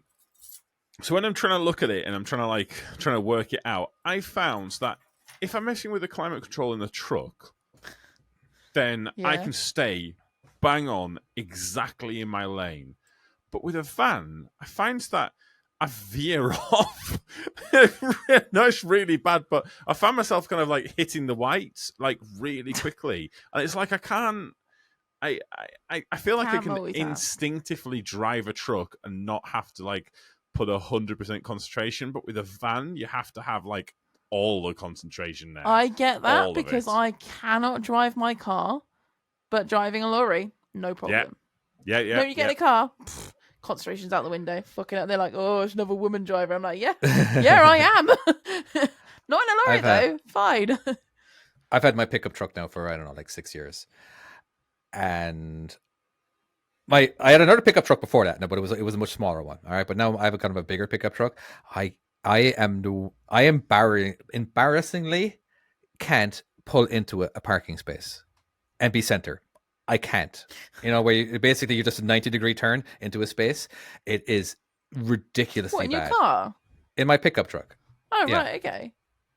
So when I'm trying to look at it and I'm trying to work it out, I found that if I'm messing with the climate control in the truck, then I can stay bang on exactly in my lane. But with a van, I find that I veer off. No, it's really bad, but I found myself kind of like hitting the whites like really quickly. And it's like I can't. I feel like I can instinctively drive a truck and not have to like put 100% concentration. But with a van, you have to have like all the concentration there. I get that because I cannot drive my car, but driving a lorry, no problem. Yeah. When you get in a car, concentration's out the window. Fucking up. They're like, oh, it's another woman driver. I'm like, yeah, I am. Not in a lorry though. Fine. I've had my pickup truck now for, I don't know, like 6 years. And I had another pickup truck before that, but it was a much smaller one. All right. But now I have a kind of a bigger pickup truck. I embarrassingly can't pull into a parking space and be center. I can't. Where you're just a 90-degree turn into a space. It is ridiculously bad. In your car? In my pickup truck. Oh, yeah. Right. Okay.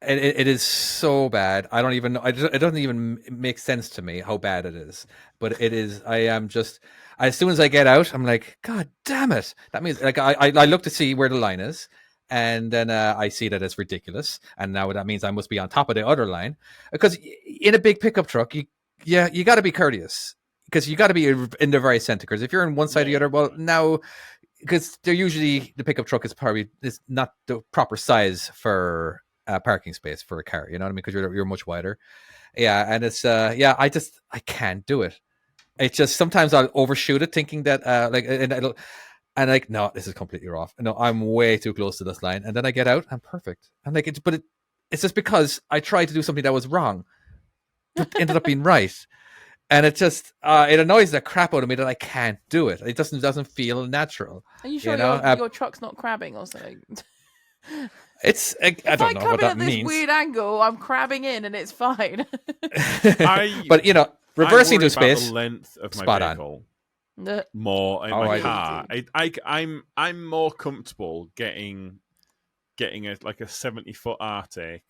It is so bad. I don't even know. It doesn't even make sense to me how bad it is. But it is. I am just. As soon as I get out, I'm like, God damn it! That means like I look to see where the line is, and then I see that it's ridiculous, and now that means I must be on top of the other line because in a big pickup truck, you got to be courteous because you got to be in the very center. Because if you're on one side or the other, well, now because they're usually the pickup truck is not the proper size for parking space for a car, you know what I mean? Because you're much wider. Yeah, and it's I can't do it. It's just sometimes I'll overshoot it, thinking that no, this is completely off. No, I'm way too close to this line, and then I get out, I'm perfect. I'm like, it's just because I tried to do something that was wrong, but ended up being right, and it just it annoys the crap out of me that I can't do it. It doesn't feel natural. Are you sure your truck's not crabbing or something? It's I don't know what that means. If I come in at this weird angle, I'm crabbing in and it's fine. But reversing to space. The length of my vehicle more in my car. I'm more comfortable getting a 70-foot Arctic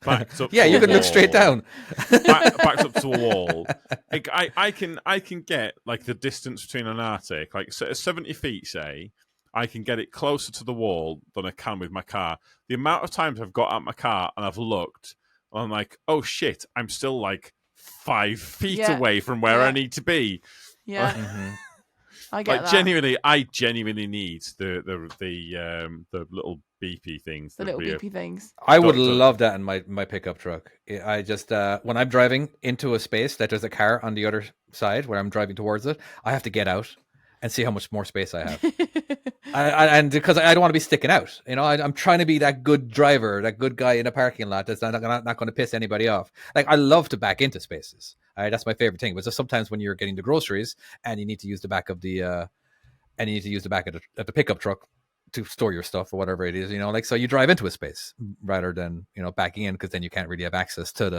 backed up. Yeah, you can look straight down. Backed up to a wall. I can get like the distance between an Arctic, like 70 feet, say. I can get it closer to the wall than I can with my car. The amount of times I've got out my car and I've looked, and I'm like, oh shit, I'm still like 5 feet away from where I need to be. Yeah, I get that. I genuinely need the little beepy things. The little beepy things. I would love that in my pickup truck. I just when I'm driving into a space that there's a car on the other side where I'm driving towards it, I have to get out and see how much more space I have. And because I don't want to be sticking out, I'm trying to be that good driver, that good guy in a parking lot that's not going to piss anybody off. Like I love to back into spaces. That's my favorite thing. But just sometimes when you're getting the groceries and you need to use the back of the pickup truck to store your stuff or whatever it is, so you drive into a space rather than backing in, because then you can't really have access to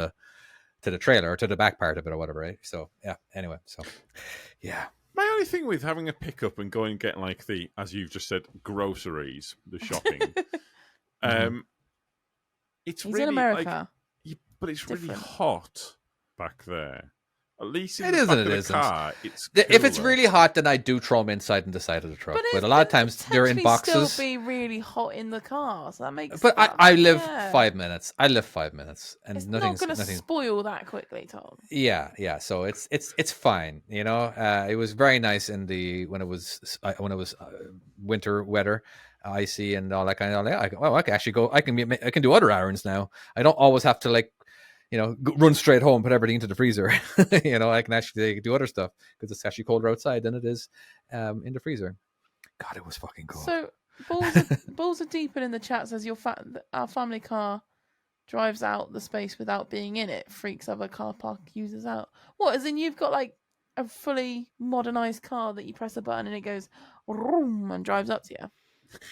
the trailer or to the back part of it or whatever, right? So yeah. Anyway, so yeah. My only thing with having a pickup and going and getting like the, as you've just said, groceries, the shopping, it's He's really in America, but it's really hot back there. At least it is and it isn't. Car, it's cooler. If it's really hot, then I do throw them inside and the side of the truck. But a lot of times they're in boxes. Still be really hot in the car, so that makes. But I live 5 minutes. I live 5 minutes, and it's not going to spoil that quickly, Tom. Yeah. So it's fine. It was very nice when it was winter weather, icy and all that kind of. I can actually go. I can do other errands now. I don't always have to run straight home, put everything into the freezer. I can actually do other stuff because it's actually colder outside than it is in the freezer. God, it was fucking cold. So balls are deeper in the chat says our family car drives out the space without being in it, freaks other car park users out. What, as in you've got like a fully modernized car that you press a button and it goes vroom and drives up to you?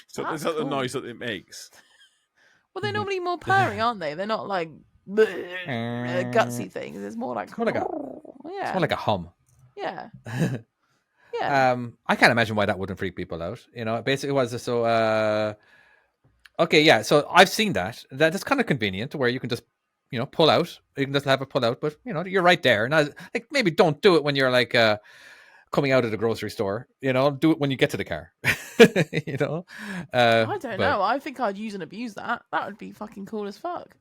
So is that the noise that it makes? Well, they're normally more purry, aren't they? They're not like gutsy things. It's more like it's more like a hum. Yeah. Yeah. I can't imagine why that wouldn't freak people out. It basically was so. Okay, yeah. So I've seen that. That's kind of convenient, where you can just pull out. You can just have it pull out, but you're right there. And like maybe don't do it when you're like coming out of the grocery store. Do it when you get to the car. I don't know. I think I'd use and abuse that. That would be fucking cool as fuck.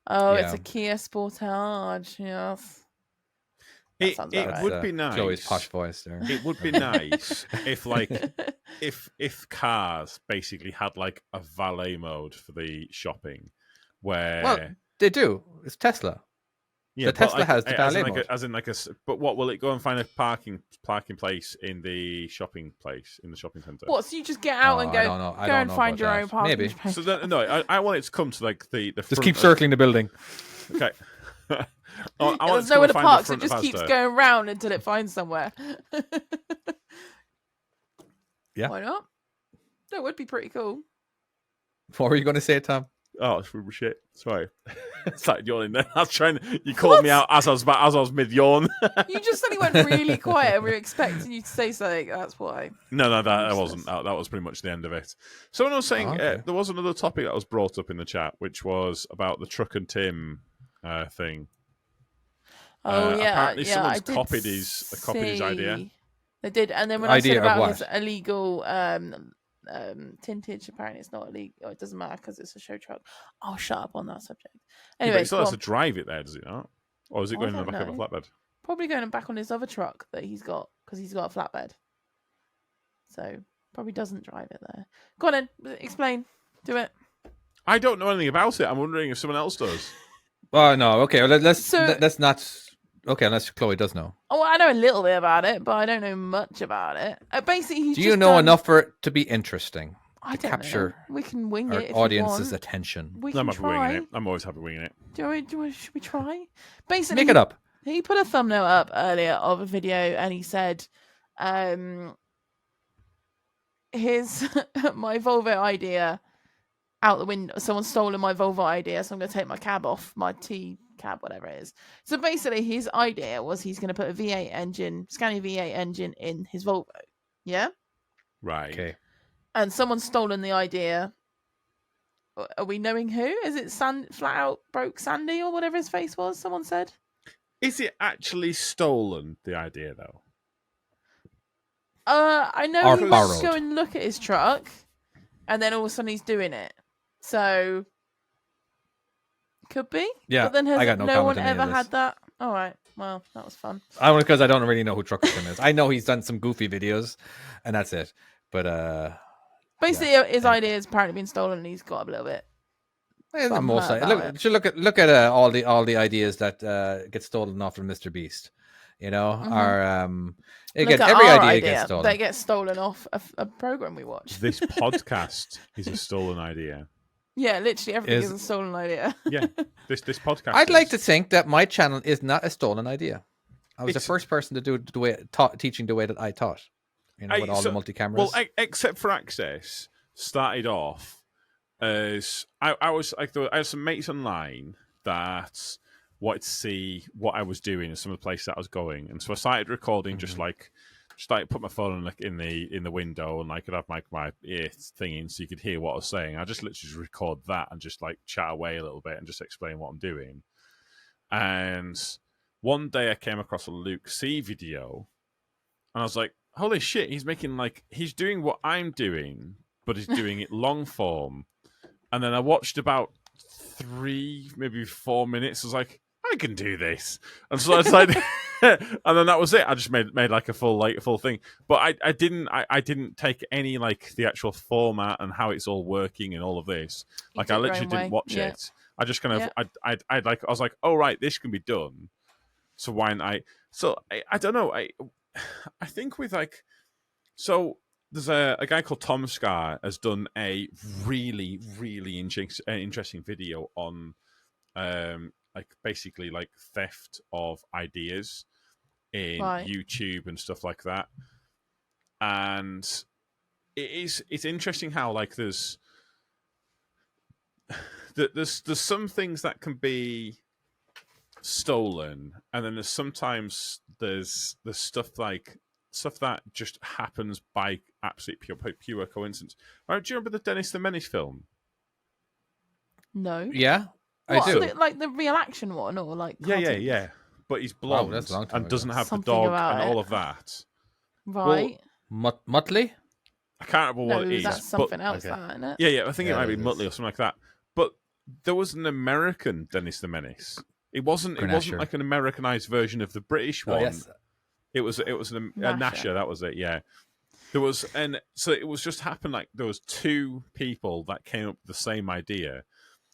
Oh, it's a Kia Sportage. Yes. It would be nice. Chloe's posh voice there. It would be nice if like if cars basically had like a valet mode for the shopping, where they do. It's Tesla. Yeah, the Tesla has the valet mode. But what will it go and find a parking place in the shopping centre? What? So you just get out and go and find your own parking space? So no, I want it to come to like the just front keep circling the building. Okay. There's nowhere to park, so it just keeps going round until it finds somewhere. Yeah. Why not? That would be pretty cool. What were you going to say, Tom? Oh, shit. Sorry. Started yawning there. I was trying. You called me out as I was mid yawn. You just suddenly went really quiet, and we were expecting you to say something. That's why. No, that wasn't. That was pretty much the end of it. Someone was saying there was another topic that was brought up in the chat, which was about the Truck and Tim thing. Oh yeah, apparently someone's copied his idea. They did, and then when I said about his illegal tintage, apparently it's not illegal. It doesn't matter because it's a show truck. I'll shut up on that subject. Anyway, but he still has to drive it there, does it not? Or is it going in the back of a flatbed? Probably going back on his other truck that he's got because he's got a flatbed. So probably doesn't drive it there. Go on then, explain. Do it. I don't know anything about it. I'm wondering if someone else does. Oh no. Okay, well, let's not. Okay, unless Chloe does know. Oh, I know a little bit about it, but I don't know much about it. Basically, do you know enough for it to be interesting? I don't capture know. We can wing it. If audience's attention. We can try. Winging it. I'm always happy winging it. Should we try? Basically, make it up. He put a thumbnail up earlier of a video, and he said, "Here's my Volvo idea out the window. Someone's stolen my Volvo idea, so I'm going to take my cab off, my T cab, whatever it is." So basically, his idea was he's going to put a V8 engine, Scania V8 engine, in his Volvo. Yeah. Right. Okay. And someone's stolen the idea. Are we knowing who? Is it Flat Out Broke Sandy or whatever his face was? Someone said. Is it actually stolen, the idea, though? I know or he borrowed. was going to look at his truck, and then all of a sudden he's doing it. So, could be. Yeah, but then has I got no one comment on any ever of this. had that? All right. Well, that was fun. Because I don't really know who Truck Tim is. I know he's done some goofy videos, and that's it. But basically, his idea has apparently been stolen, and he's got a little bit. Most look at all the ideas that get stolen off from Mr. Beast. Or every idea gets stolen. They get stolen off a program we watch. This podcast is a stolen idea. Yeah, literally everything is a stolen idea. Yeah, this podcast. I'd like to think that my channel is not a stolen idea. I was the first person to do the way teaching the way that I taught. With all the multi-cameras. Well, except for Access, started off as I was like, I had some mates online that wanted to see what I was doing and some of the places that I was going, and so I started recording, just put my phone like in the window, and I could have my ear thing in so you could hear what I was saying. I just literally just record that and just like chat away a little bit and just explain what I'm doing. And one day I came across a Luke C video, and I was like, holy shit, he's doing what I'm doing, but he's doing it long form. And then I watched about 3, maybe 4 minutes. I was like, I can do this. And so I decided, and then that was it. I just made like a full thing. But I didn't take any like the actual format and how it's all working and all of this. Like I literally didn't watch it. I just kind of, I was like, oh right, this can be done. So why not? I don't know. I think with so there's a guy called Tom Scar has done a really, really interesting video on basically theft of ideas in YouTube and stuff like that. And it's interesting how there's some things that can be stolen, and then there's stuff like stuff that just happens by absolute pure coincidence. Right, do you remember the Dennis the Menace film? No. Yeah, I What, do. like the real action one, or like cartoons? Yeah. But he's Wow, blonde that's a long time and ago. doesn't have Something the dog about and it. all of that. Right. Muttley? I can't remember what it No, is. that's something but- else, okay. that, isn't it? Yeah, I think it Yeah, might be it is. Muttley or something like that. But there was an American Dennis the Menace. It wasn't Grenasher. like an Americanized version of the British one. Oh, yes. It was Nasher. Nasher, that was it, yeah. There was, and so it was just happened like there was two people that came up with the same idea.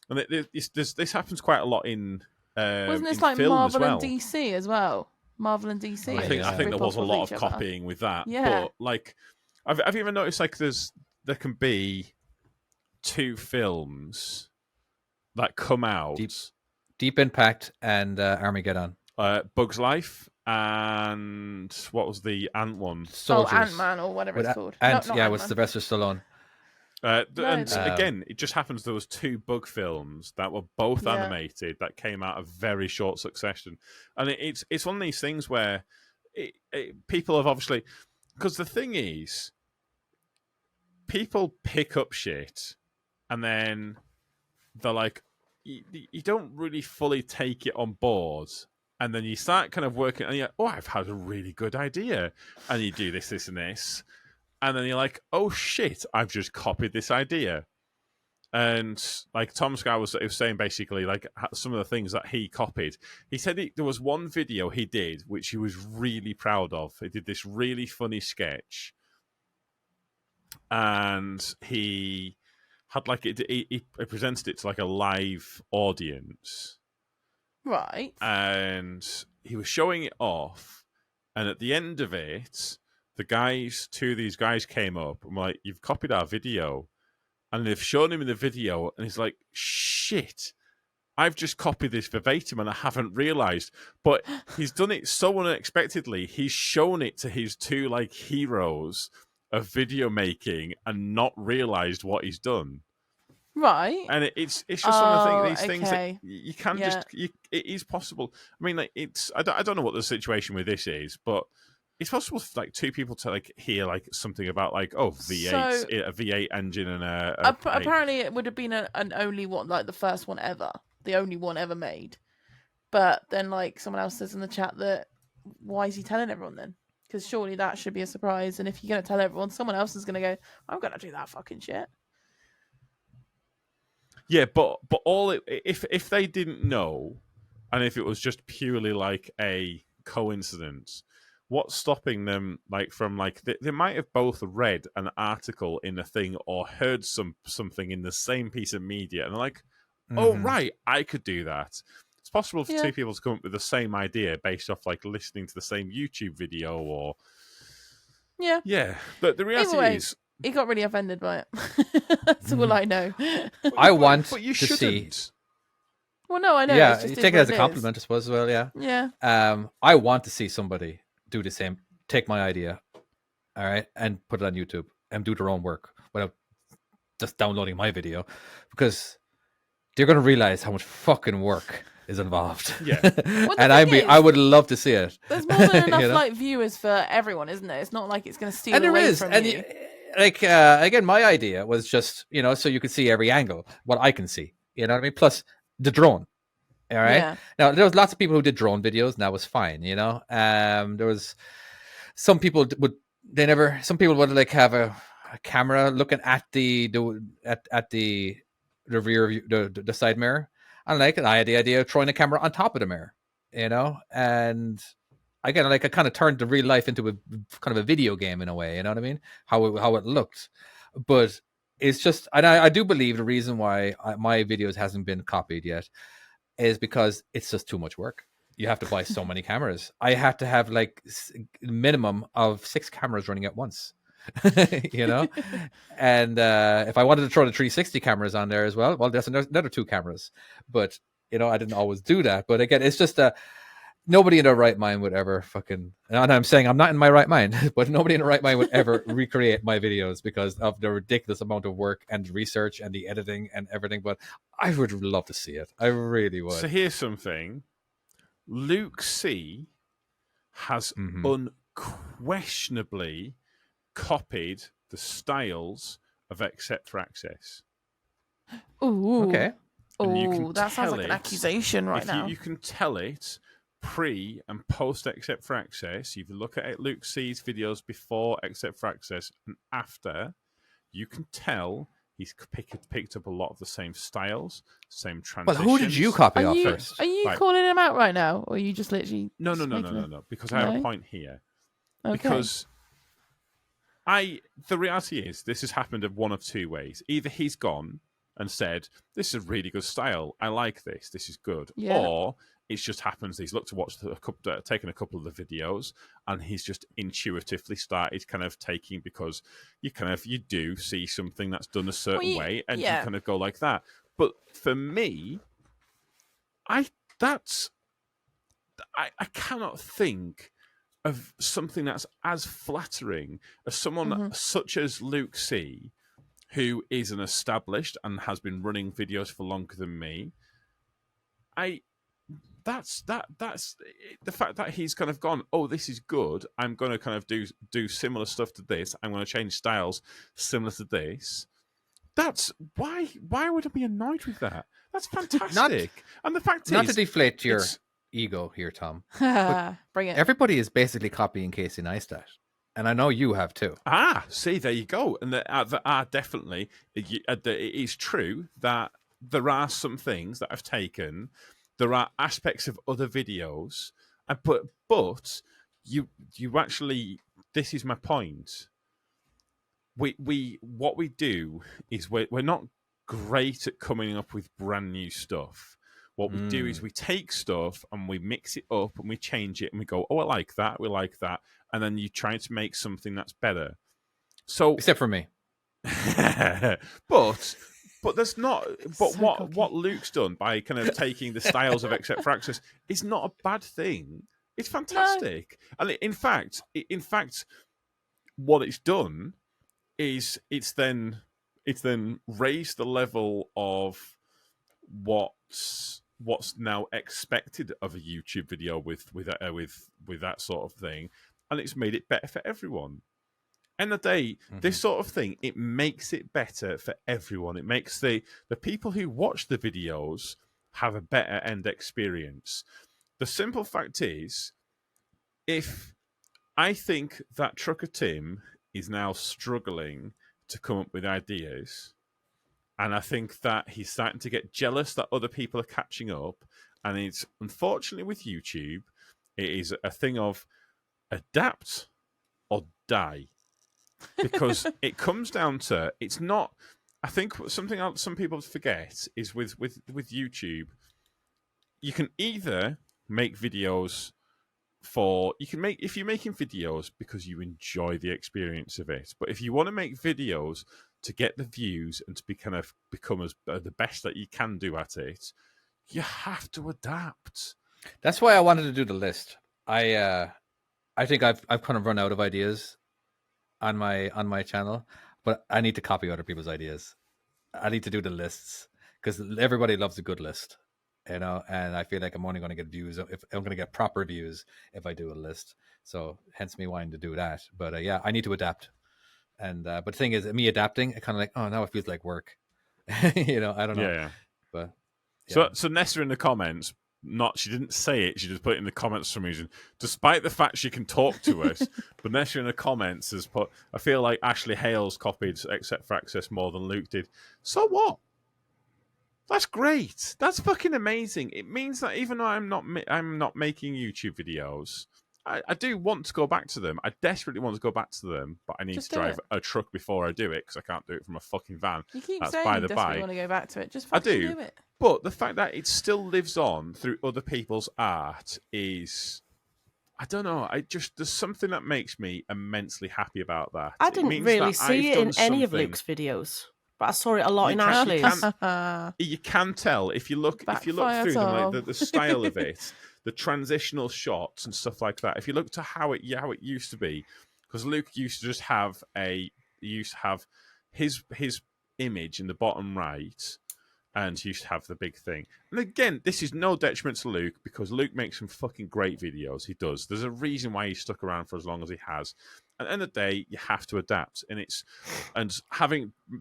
And this happens quite a lot in Wasn't this in like film Marvel as well. and DC as well? Marvel and DC. Oh, I think yeah. there rip was a off lot each of other. copying with that. Yeah. But like, have you ever noticed like there can be two films that come out, Deep Impact and Armageddon. Bug's Life and what was the Ant one? Soldiers. Oh, Ant-Man or whatever With it's called. Ant, Not yeah, with Ant-Man. Sylvester Stallone. No, And they- again, it just happens there was two Bug films that were both Yeah. animated that came out of very short succession, and it's one of these things where people have obviously, because the thing is, people pick up shit and then they're like, you don't really fully take it on board. And then you start kind of working, and you're like, oh, I've had a really good idea. And you do this, and this. And then you're like, oh, shit, I've just copied this idea. And like Tom Sky was saying, basically, like some of the things that he copied. He said there was one video he did, which he was really proud of. He did this really funny sketch. And he had like, he presented it to like a live audience. Right. And he was showing it off, and at the end of it, two of these guys came up and were like, "You've copied our video," and they've shown him in the video, and he's like, "Shit, I've just copied this verbatim, and I haven't realized." But he's done it so unexpectedly. He's shown it to his two like heroes of video making, and not realized what he's done. Right. And it's just one of these things that okay. you can Yeah. it is possible. I mean, like I don't know what the situation with this is, but it's possible for like two people to like hear like something about like V8 a V8 engine and Apparently, it would have been an only one, like the first one ever, the only one ever made. But then, like someone else says in the chat that why is he telling everyone then? Because surely that should be a surprise. And if you're going to tell everyone, someone else is going to go, "I'm going to do that fucking shit." Yeah, but if they didn't know, and if it was just purely like a coincidence, what's stopping them like from like they might have both read an article in a thing or heard something in the same piece of media, and they're like, "Oh right, I could do that." It's possible for two people to come up with the same idea based off like listening to the same YouTube video or yeah. But the reality is. He got really offended by it. That's all I know. I want but you to see. shouldn't. Well, no, I know. Yeah, it's just you take it as a is. compliment, I suppose, as well. Yeah. Yeah. I want to see somebody do the same. Take my idea, all right, and put it on YouTube and do their own work without just downloading my video, because they're going to realize how much fucking work is involved. Yeah. Well, And I would love to see it. There's more than enough You know? like viewers for everyone, isn't there? It's not like it's going to steal And there away is, from and you. like again, my idea was just so you could see every angle, what I can see. You know what I mean? Plus the drone. All right. Yeah. Now there was lots of people who did drone videos, and that was fine. There was some people some people would like have a camera looking at the rear view, the side mirror, and like I had the idea of throwing a camera on top of the mirror, and again, like I kind of turned the real life into a kind of a video game in a way. You know what I mean? How it looked, but it's just, and I do believe the reason why my videos hasn't been copied yet is because it's just too much work. You have to buy so many cameras. I had to have like minimum of 6 cameras running at once. And if I wanted to throw the 360 cameras on there as well, there's another 2 cameras. But I didn't always do that. But again, it's just nobody in their right mind would ever fucking, and I'm saying I'm not in my right mind, but nobody in their right mind would ever recreate my videos because of the ridiculous amount of work and research and the editing and everything. But I would love to see it. I really would. So here's something. Luke C has questionably copied the styles of Except for Access. Ooh. Okay. And you can Oh, that sounds tell like an it- accusation right now. You can tell it pre and post Except for Access. If you look at Luke C's videos before Except for Access and after, you can tell he's picked up a lot of the same styles, same Well, transitions. who did you copy off you first? are you Right. calling him out right now, or are you just literally No, just making a- no. Because I have a No? point here. Okay. Because the reality is this has happened in one of two ways. Either he's gone and said, "This is a really good style. I like this. This is good," Yeah. or it just happens he's looked to watch taken a couple of the videos, and he's just intuitively started kind of taking, because you do see something that's done a certain way, and you kind of go like that. But for me, I cannot think of something that's as flattering as someone such as Luke C, who is an established and has been running videos for longer than me. That's the fact that he's kind of gone, oh, this is good, I'm going to kind of do similar stuff to this, I'm going to change styles similar to this. That's why would I be annoyed with that? That's fantastic. And the fact Not is, to deflate your ego here, Tom. Bring it. Everybody is basically copying Casey Neistat, and I know you have too. See, there you go. And there are definitely, it is true that there are some things that I've taken. There are aspects of other videos, but you actually, this is my point. What we do is we're not great at coming up with brand new stuff. What we do is we take stuff and we mix it up and we change it and we go, oh, I like that, we like that, and then you try to make something that's better. So, except for me, but there's not. But So what Luke's done by kind of taking the styles of Except for Access is not a bad thing. It's fantastic, and in fact, what it's done is it's then raised the level of what's now expected of a YouTube video with that sort of thing, and it's made it better for everyone. End of the day, this sort of thing, it makes it better for everyone. It makes the people who watch the videos have a better end experience. The simple fact is, if I think that Trucker Tim is now struggling to come up with ideas, and I think that he's starting to get jealous that other people are catching up, and it's unfortunately with YouTube, it is a thing of adapt or die. Because it comes down to, it's not, I think something else some people forget is with YouTube, you can either make videos if you're making videos because you enjoy the experience of it, but if you want to make videos to get the views and to become the best that you can do at it, you have to adapt. that's why I wanted to do the list. I think I've kind of run out of ideas on my channel, but I need to copy other people's ideas. I need to do the lists because everybody loves a good list, and I feel like I'm only going to get views if I'm going to get proper views if I do a list. So hence me wanting to do that. But I need to adapt. And but the thing is, me adapting, it kind of like, oh, now it feels like work. I don't know. Yeah. But yeah. So Nessa in the comments, she didn't say it, she just put it in the comments for some reason. Despite the fact she can talk to us, but Nessa in the comments has put, I feel like Ashley Hales copied Except for Access more than Luke did. So what? That's great. That's fucking amazing. It means that even though I'm not making YouTube videos, I do want to go back to them. I desperately want to go back to them, but I need Just to do drive it. a truck before I do it because I can't do it from a fucking van. You keep That's saying by you the desperately by. want to go back to it. Just I fucking do. do it. But the fact that it still lives on through other people's art is, I don't know. There's something that makes me immensely happy about that. I It didn't means really that see I've it in done any of something- Luke's videos, but I saw it a lot You in can- you Ashley's. can- You can tell if you look Backfire, through them, like Tom. the style of it, the transitional shots and stuff like that. If you look to how it used to be, because Luke used to just have his image in the bottom right, and you should have the big thing. And again, this is no detriment to Luke, because Luke makes some fucking great videos. He does. There's a reason why he's stuck around for as long as he has. At the end of the day, you have to adapt, and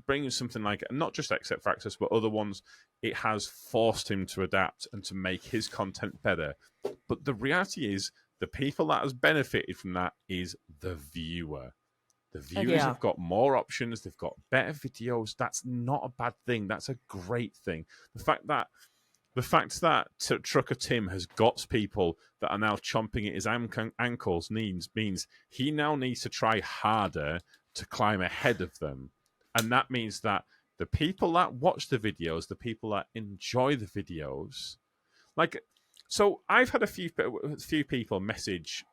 bringing something like, not just Except for Access, but other ones, it has forced him to adapt and to make his content better. But the reality is, the people that has benefited from that is the viewer. The viewers have got more options. They've got better videos. That's not a bad thing. That's a great thing. The fact that Trucker Tim has got people that are now chomping at his ankles means he now needs to try harder to climb ahead of them. And that means that the people that watch the videos, the people that enjoy the videos, like, so I've had a few people message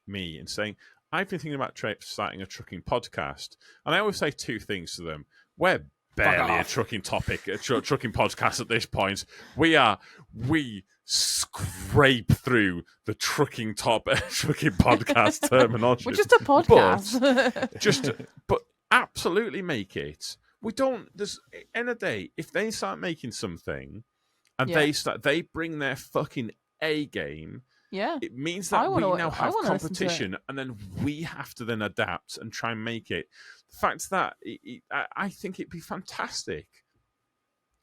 me and saying, I've been thinking about starting a trucking podcast. And I always say two things to them. We're barely a trucking trucking podcast at this point. We scrape through the trucking podcast terminology. We're just a podcast. But absolutely make it. We don't. There's end of the day, if they start making something and they bring their fucking A game. Yeah, it means that we now have competition, and then we have to then adapt and try and make it. The fact that I think it'd be fantastic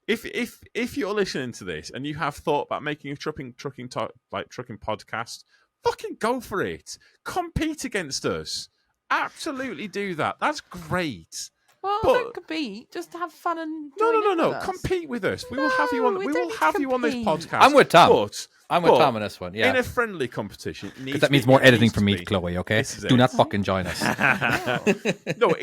if you're listening to this and you have thought about making a trucking podcast, fucking go for it. Compete against us. Absolutely do that. That's great. Well, don't compete. Just have fun and no. Compete with us. We will have you on. We will have you on this podcast. I'm with Tom. I'm with Tom on this one. Yeah, in a friendly competition. Because that means more editing from me, Chloe. Okay, do not fucking join us. No,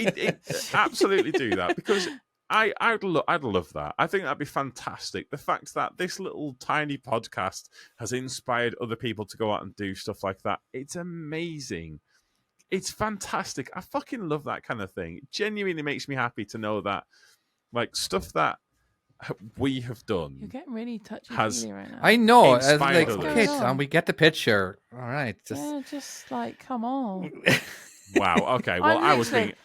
absolutely do that, because I'd love that. I think that'd be fantastic. The fact that this little tiny podcast has inspired other people to go out and do stuff like that, it's amazing. It's fantastic. I fucking love that kind of thing. It genuinely makes me happy to know that, like, stuff that we have done. You're getting really touchy-feely right now. I know. Like, okay, Tom, we get the picture. All right. Just like, come on. Wow. Okay. Well, I was thinking.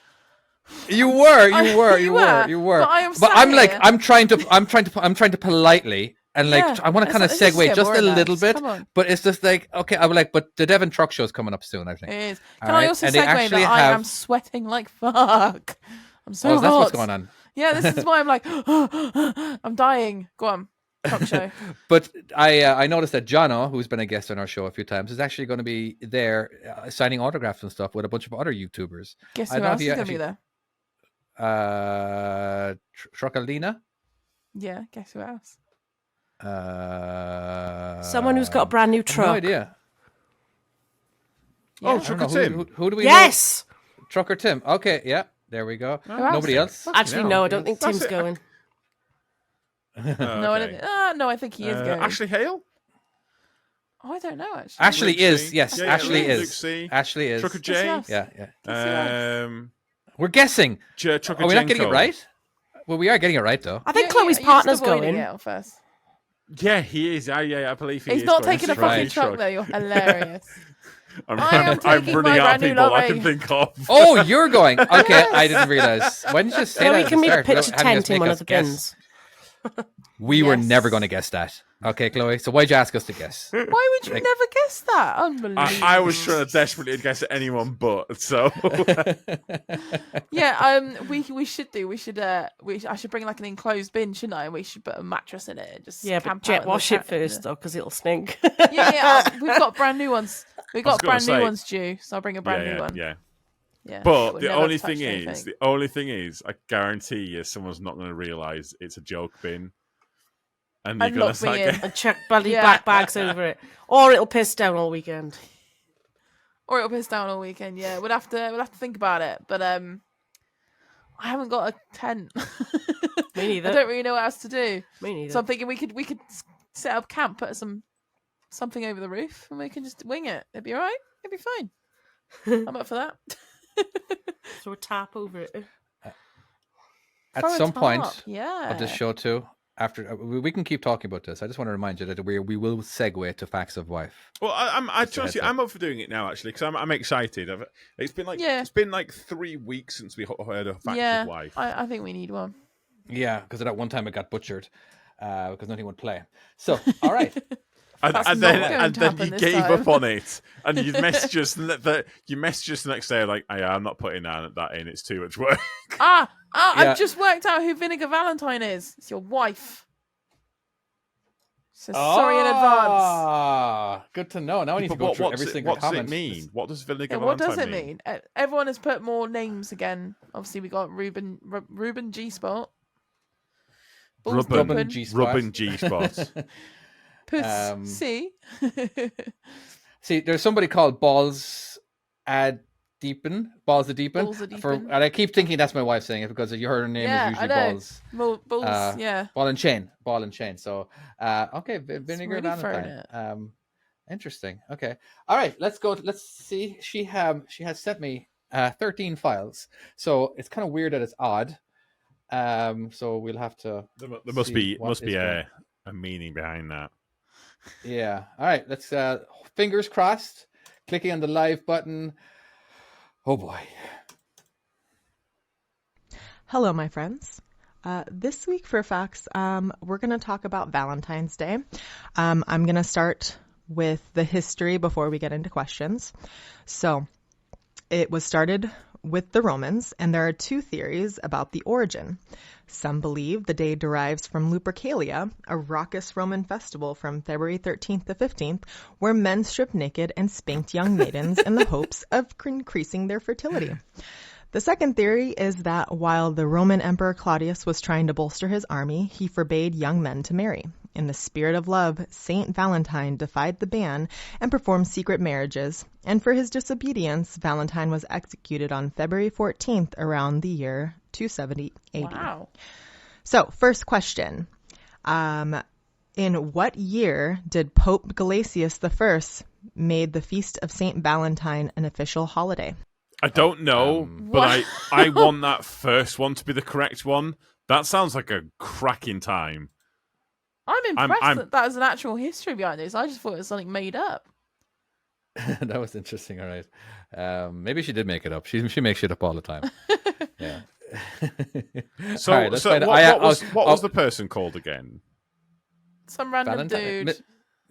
You were. But I am. But I'm like, I'm trying to politely. And like, I want to kind of segue just a little bit, but it's just like, okay, I would like, but the Devon Truck Show is coming up soon, I think. It is. Can I also segue that I am sweating like fuck? I'm so hot. That's what's going on. Yeah, this is why I'm like, I'm dying. Go on, Truck Show. But I noticed that Jono, who's been a guest on our show a few times, is actually going to be there signing autographs and stuff with a bunch of other YouTubers. Guess who else is going to be there? Truckalina? Yeah, guess who else? Someone who's got a brand new truck. No idea. Yeah. Oh, Trucker Tim. Who do we Yes! know? Trucker Tim. Okay, yeah, there we go. Nobody else? Actually, no, I don't think Tim's going. No, I think he is going. Ashley Hale? Oh, I don't know, actually. Ashley is, yes. Yeah, Ashley Luke is. C. Ashley is. Trucker J? Yeah. We're guessing. Trucker Are we not getting Jenko. it right? Well, we are getting it right, though. I think Chloe's partner's going. First. Yeah, he is. Yeah, I believe he is. He's not going. taking a fucking truck, though. You're hilarious. I'm running out of people I can think of. Oh, you're going. Okay, I didn't realize. Why didn't you just say that? We can make a pitch Having us tent in make one us of the guess. bins. We were Yes. never going to guess that. Okay, Chloe. So why'd you ask us to guess? Why would you never guess that? Unbelievable. I was trying to desperately guess at anyone but, so. Yeah, we should do. I should bring like an enclosed bin, shouldn't I? And we should put a mattress in it. And just Yeah, but camp out jet in the wash it tent. first, though, because it'll stink. Yeah, we've got brand new ones. We've I was got gonna brand say- new ones due, so I'll bring a brand new one. Yeah. Yeah. But we've the never only touched thing anything. is, I guarantee you, someone's not going to realise it's a joke bin. And And you're going lock to me start in. getting... And chuck bloody black bags over it. Or it'll piss down all weekend. Or it'll piss down all weekend. Yeah, we'll have to think about it. But I haven't got a tent. Me neither. I don't really know what else to do. Me neither. So I'm thinking we could set up camp, put something over the roof, and we can just wing it. It'd be all right. It'd be fine. I'm up for that. Throw a tarp over it. At Throw a some point tarp, yeah. of this show too, after we can keep talking about this. I just want to remind you that we will segue to Facts of Wife. Well, I'm up for doing it now, actually, because I'm excited. It's been like 3 weeks since we heard of Facts of Wife. I think we need one. Yeah, because at that one time it got butchered because nothing would play. So, all right. And then you gave up on it, and you messaged us. You messaged us the next day like, I'm not putting that in. It's too much work. Yeah. I've just worked out who Vinegar Valentine is. It's your wife. So sorry in advance. Good to know. Now I need to go through every single comment. What does it mean? What does Vinegar What Valentine does it mean? Everyone has put more names again. Obviously, we got Ruben G Spot. Ruben G Spot. Ruben G Spot. See, there's somebody called Balls the Deepen. And I keep thinking that's my wife saying it because her name is usually Balls. Balls, yeah. Ball and chain. So, okay, Vinegar really Valentine. Interesting. Okay, all right. Let's go. Let's see. She has sent me 13 files. So it's kind of weird that it's odd. So we'll have to. There must be a meaning behind that. Yeah. All right. Let's fingers crossed. Clicking on the live button. Oh boy. Hello, my friends. This week for facts, we're going to talk about Valentine's Day. I'm going to start with the history before we get into questions. So it was started with the Romans, and there are two theories about the origin. Some believe the day derives from Lupercalia, a raucous Roman festival from February 13th to 15th, where men stripped naked and spanked young maidens in the hopes of increasing their fertility. The second theory is that while the Roman Emperor Claudius was trying to bolster his army, he forbade young men to marry. In the spirit of love, Saint Valentine defied the ban and performed secret marriages, and for his disobedience, Valentine was executed on February 14th around the year 270 AD. Wow. So, first question. In what year did Pope Gelasius I made the Feast of Saint Valentine an official holiday? I don't know, but I want that first one to be the correct one. That sounds like a cracking time. I'm impressed that there's an actual history behind this. I just thought it was something made up. That was interesting. All right. Maybe she did make it up. She makes shit up all the time. Yeah. So, right, what was the person called again? Some random dude.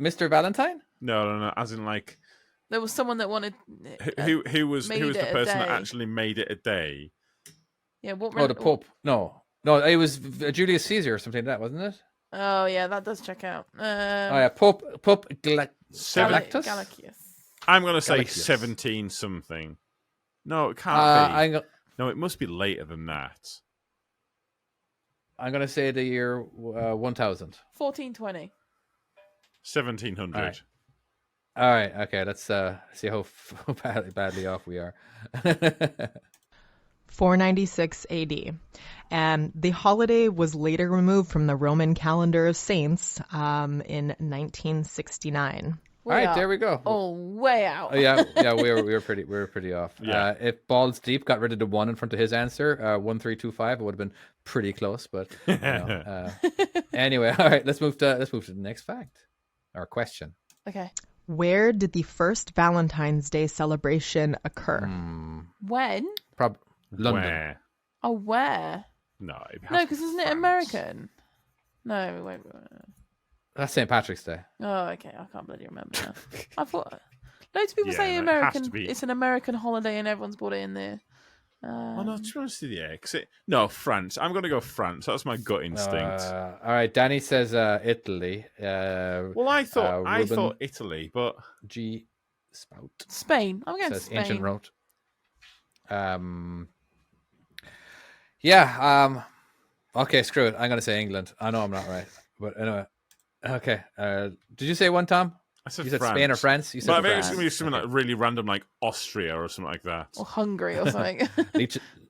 Mr. Valentine? No. As in, like, there was someone that wanted. Who was the person that actually made it a day? Yeah. What? The Pope. No. It was Julius Caesar or something like that, wasn't it? Oh yeah, that does check out. Pope Galactus. I'm going to say 17 something. No, it can't be. No, it must be later than that. I'm going to say the year 1000. 1420. 1700. All right. Okay. Let's see how badly off we are. 496 AD. And the holiday was later removed from the Roman calendar of saints in 1969. All right, there we go. Oh, way out. Yeah, we were pretty off. Yeah. If Balls Deep got rid of the one in front of his answer, 1325, it would have been pretty close. But anyway, all right, let's move to the next fact or question. Okay. Where did the first Valentine's Day celebration occur? When? London. Where? Oh, where? No, because isn't it American? No, wait. That's St. Patrick's Day. Oh, okay. I can't bloody remember now. I thought loads of people say American. It's an American holiday, and everyone's brought it in there. Oh no, to be honest with you, France. I'm going to go France. That's my gut instinct. All right, Danny says Italy. Well, I thought Italy, but G Spout. Spain. I'm going to Spain. Ancient road. Yeah. Okay, screw it. I'm going to say England. I know I'm not right, but anyway. Okay. Did you say one, Tom? I said you said France. Spain or France? You said I think France. it's going to be something like really random, like Austria or something like that. Or Hungary or something.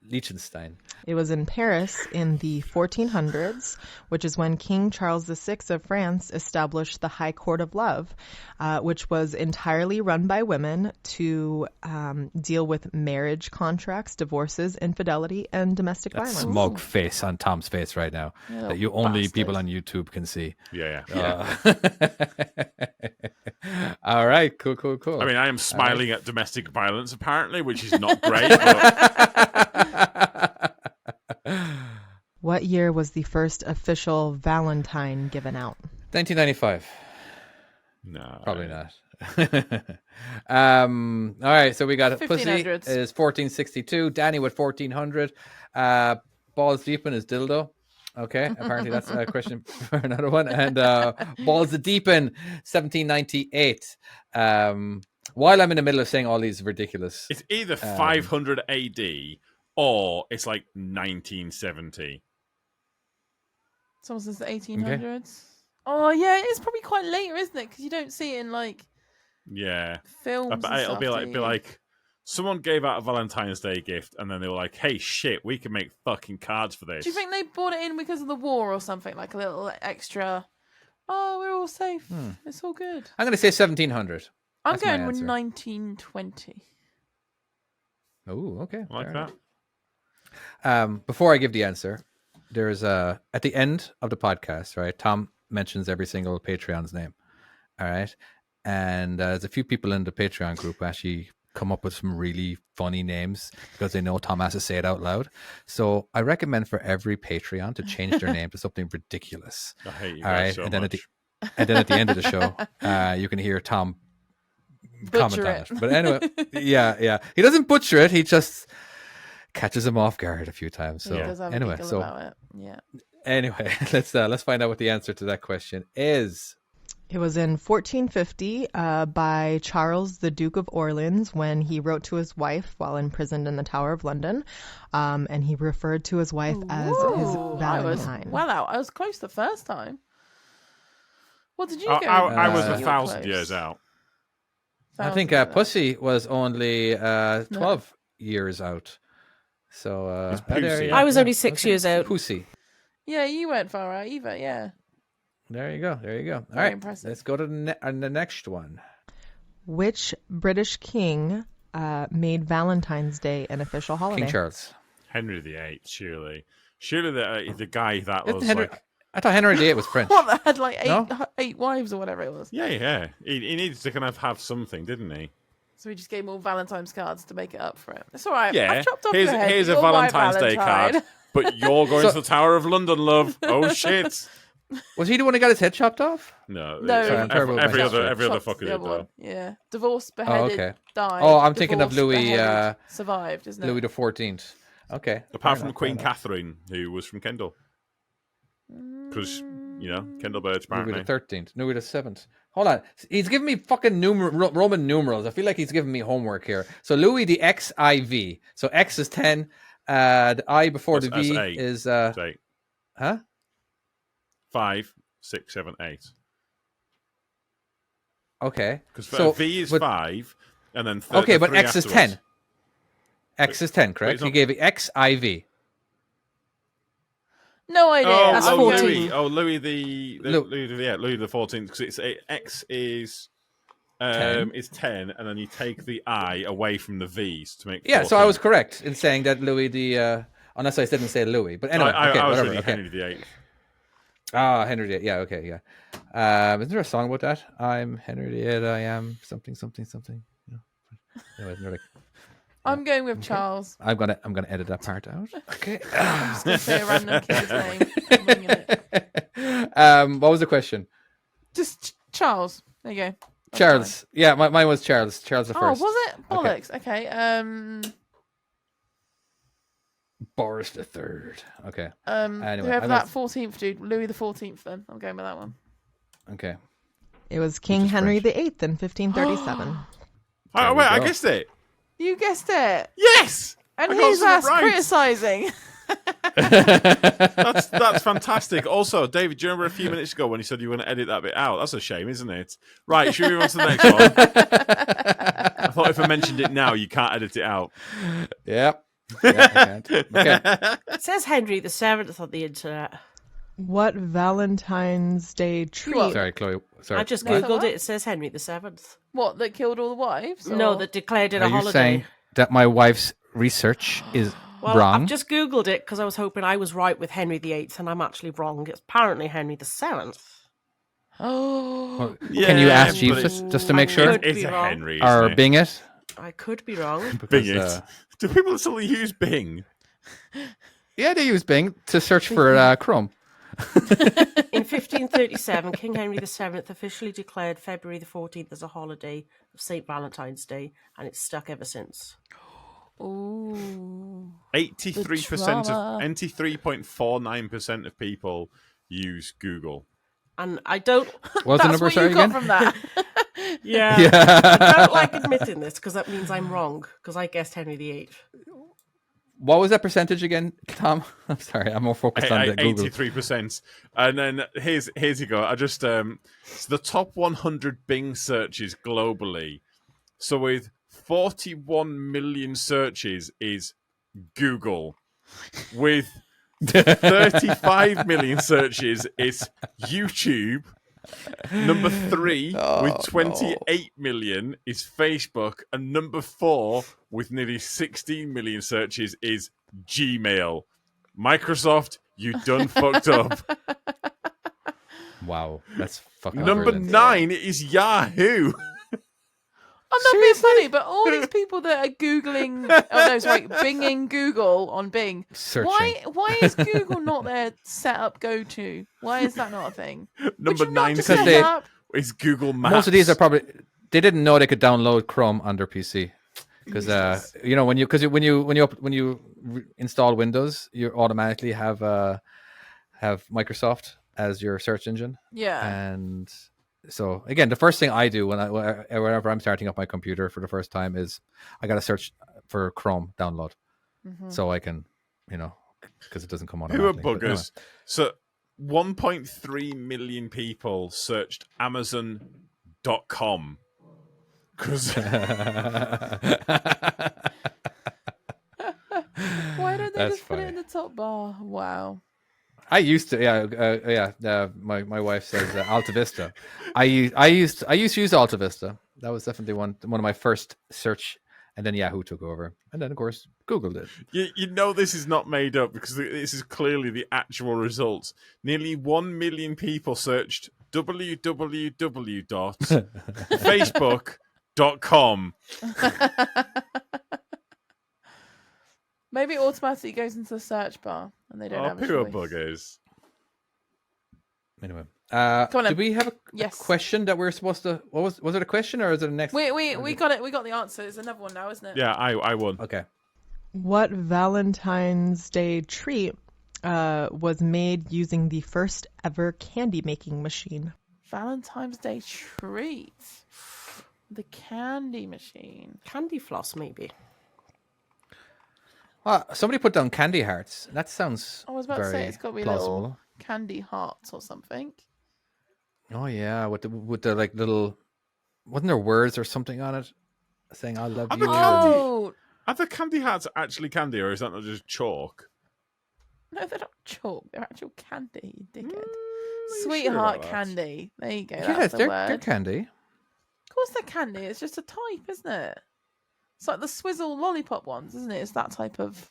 Liechtenstein. It was in Paris in the 1400s, which is when King Charles VI of France established the High Court of Love, which was entirely run by women to deal with marriage contracts, divorces, infidelity, and domestic violence. Smug face on Tom's face right now that you only bastard. People on YouTube can see. Yeah. All right, cool. I mean, I am smiling at domestic violence, apparently, which is not great. But... What year was the first official Valentine given out? 1995. No. Probably not. All right, so we got Pussy 1500s. is 1462. Danny with 1400. Balls Deepin is dildo. Okay, apparently that's a question for another one. And Balls the Deepin, 1798. While I'm in the middle of saying all these ridiculous, It's either 500 AD or it's like 1970. Someone says the 1800s. Oh yeah, it's probably quite later, isn't it? Because you don't see it in like Yeah. films. But and it'll stuff, be like someone gave out a Valentine's Day gift and then they were like, hey, shit, we can make fucking cards for this. Do you think they brought it in because of the war or something? Like a little extra. Oh, we're all safe. It's all good. I'm going to say 1700. I'm That's my going with answer. 1920. Oh, okay. I like fair that. enough. Before I give the answer, there's at the end of the podcast, right? Tom mentions every single Patreon's name. All right. And there's a few people in the Patreon group who actually come up with some really funny names because they know Tom has to say it out loud. So I recommend for every Patreon to change their name to something ridiculous. I hate you All guys right. so and then much. at the end of the show, you can hear Tom comment Butcher on it. it. But anyway, yeah. He doesn't butcher it. He just catches him off guard a few times. So He does have a anyway, giggle so about it. Yeah. anyway, let's find out what the answer to that question is. It was in 1450 by Charles, the Duke of Orleans, when he wrote to his wife while imprisoned in the Tower of London. And he referred to his wife as his Ooh, Valentine. I was close the first time. What did you I, go? I was You a were 1,000 years out. I think Pussy was only 12 years out. So It's there Pussy. you I was go. only 6 years out. Pussy. Yeah, you weren't far out either. Yeah. There you go. All Very right, impressive. let's go to the next one. Which British king made Valentine's Day an official holiday? King Charles. Henry VIII, surely. Surely the guy that Isn't was Henry- like... I thought Henry VIII was French. What? That had like No? eight wives or whatever it was. Yeah. He needed to kind of have something, didn't he? So we just gave him all Valentine's cards to make it up for it. It's all right. Yeah. I've chopped off Here's, your head. here's a You're my Valentine's Day Valentine. card. But you're going to the Tower of London, love. Oh, shit. Was he the one who got his head chopped off? No. No. Sorry, I'm terrible with every my other history. fucker Chopped the did, other though. one. Yeah. Divorced, beheaded, okay. died. Oh, I'm thinking of Divorced, Louis, beheaded, survived, isn't it? Louis the 14th. Okay. Apart fair from enough, Queen fair enough. Catherine, who was from Kendal. Because, Kendal Birds, apparently. Louis the 13th. Louis the 7th. Hold on. He's giving me fucking Roman numerals. I feel like he's giving me homework here. So Louis the XIV. So X is 10. The I before the That's V eight. is... It's 8. Huh? 5, 6, 7, 8. Okay. Because So, V is but- 5, and then Okay, but three X is afterwards. 10. X is 10, correct? it's He not- gave it XIV. No idea. Oh, That's oh, 14. Louis the Louis the 14th, because X is 10. is 10, and then you take the I away from the V's to make. Yeah, 14. so I was correct in saying that Louis the... unless I didn't say Louis. But anyway, I okay, was whatever. reading Okay. Henry VIII. Henry VIII. Yeah, okay, yeah. Isn't there a song about that? I'm Henry VIII, I am something, something, something. Yeah. Anyway, they're like, I'm going with Charles. I'm gonna edit that part out. Okay. I'm just going to say a random kid's name. I'm winging it. What was the question? Just Charles. There you go. That's Charles. Yeah, mine was Charles. Charles the fine. Oh, first. was it? Bollocks. Okay. Boris the third. Okay. Whoever I'm that 14th dude, Louis the 14th. Then I'm going with that one. Okay. It was King is Henry French. VIII in 1537. Oh, we wait, I go. guessed it. You guessed it. Yes, And I got his something ass right. criticising. That's fantastic. Also, David, do you remember a few minutes ago when you said you were going to edit that bit out? That's a shame, isn't it? Right, should we move on to the next one? I thought if I mentioned it now, you can't edit it out. Yep. Yeah, I can't. Okay. It says Henry the 7th on the internet. What Valentine's Day treat? Sorry, Chloe. Sorry. I just What? googled it. It says Henry the 7th. What, that killed all the wives? No, or- that declared it Are a you holiday. saying that my wife's research is Well, wrong? I've just googled it because I was hoping I was right with Henry VIII, and I'm actually wrong. It's apparently Henry the 7th. Oh. Well, Yeah, can you ask but Jeeves it's- just to make sure? Could It's be a wrong. Henry, Or isn't it? Bing it? I could be wrong. Bing Because, it. Do people still use Bing? Yeah, they use Bing to search for Chrome. In 1537, King Henry VII officially declared February the 14th as a holiday of St. Valentine's Day, and it's stuck ever since. Ooh. 83% drama. of 83.49% of people use Google. And I don't... What was the That's number? what Sorry you got again. from that. Yeah. I don't like admitting this because that means I'm wrong, because I guessed Henry VIII. What was that percentage again, Tom? I'm sorry, I'm more focused on the Google. 83%. And then here's you go. I just so the top 100 Bing searches globally. So with 41 million searches is Google. With 35 million searches is YouTube. Number 3 with 28 million is Facebook, and number 4 with nearly 16 million searches is Gmail. Microsoft, you done fucked up. Wow, that's fucking Number brilliant. 9 is Yahoo. I'm not being funny, but all these people that are Googling, Binging Google on Bing. Searching. Why is Google not their setup go-to? Why is that not a thing? Number Would you not 9 just Because set they- up? is Google Maps. Most of these are probably they didn't know they could download Chrome on their PC because when you install Windows, you automatically have Microsoft as your search engine. Yeah. And so again, the first thing I do whenever I'm starting up my computer for the first time is I got to search for Chrome download, so I can, because it doesn't come on. Who are automatically. But anyway. buggers? So 1.3 million people searched Amazon.com. Because Why don't they That's just put it funny. in the top bar? Wow. I used to, my wife says Alta Vista. I used to use Alta Vista. That was definitely one of my first search, and then Yahoo took over, and then of course Google did. you know this is not made up because this is clearly the actual results. Nearly 1 million people searched www.facebook.com. Maybe it automatically goes into the search bar and they don't have a Who are choice. buggers? Anyway, Come on, did we have a Yes. question that we're supposed to? Was it a question or is it a next? We got it. We got the answer. It's another one now, isn't it? Yeah, I won. Okay. What Valentine's Day treat was made using the first ever candy making machine? Valentine's Day treat. The candy machine. Candy floss, maybe. Somebody put down candy hearts. That sounds I was about to very say it's got to be plausible. little candy hearts or something. Oh yeah, with the like little, wasn't there words or something on it saying "I love Are you"? the candy- Oh Are the candy hearts actually candy, or is that not just chalk? no, they're not chalk. They're actual candy, you dickhead. Are you Sweetheart sure about that? candy. There you go. Yes, That's the they're word. candy. Of course they're candy. It's just a type, isn't it? It's like the swizzle lollipop ones, isn't it? It's that type of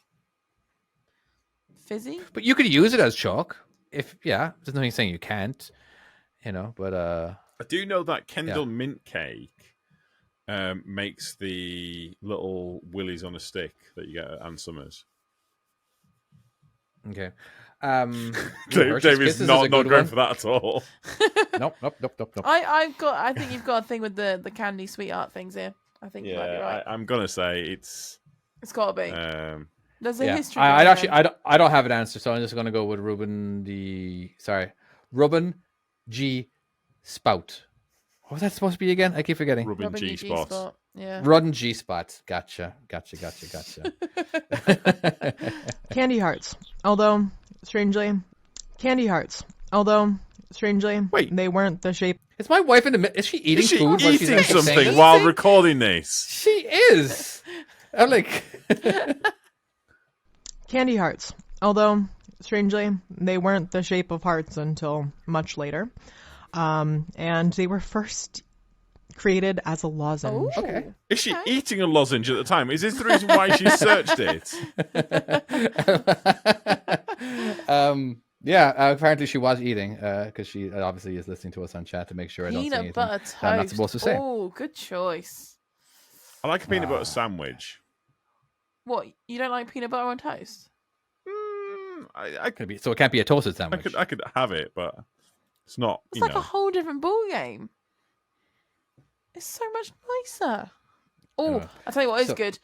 fizzy. But you could use it as chalk. There's nothing saying you can't. But I do know that Kendall Mint Cake makes the little willies on a stick that you get at Ann Summers. okay. Dave is Kisses not a good going one. for that at all. Nope. I think you've got a thing with the candy sweetheart things here. I think you might be right. I'm gonna say it's. It's got to be. There's a history. I behind actually them. I don't have an answer, so I'm just going to go with Ruben G. Spout. What was that supposed to be again? I keep forgetting. Rubbing Rubbing your G-spot. G-spot. Yeah. Run G Spot. Gotcha. Candy hearts. Although, strangely, Wait. they weren't the shape. Is my wife in the is she eating Is she food while she's eating actually saying something this? while recording this? She is. I'm like Candy hearts. Although, strangely, they weren't the shape of hearts until much later. And they were first created as a lozenge. Oh, Okay. Is she eating a lozenge at the time? Is this the reason why she searched it? apparently she was eating because she obviously is listening to us on chat to make sure I don't say Peanut anything butter that I'm not toast. supposed to say. Oh, good choice. I like a peanut butter sandwich. What? You don't like peanut butter on toast? So it can't be a toasted sandwich. I could have it, but it's not. It's like a whole different ball game. It's so much nicer. Oh, I'll tell you what is good.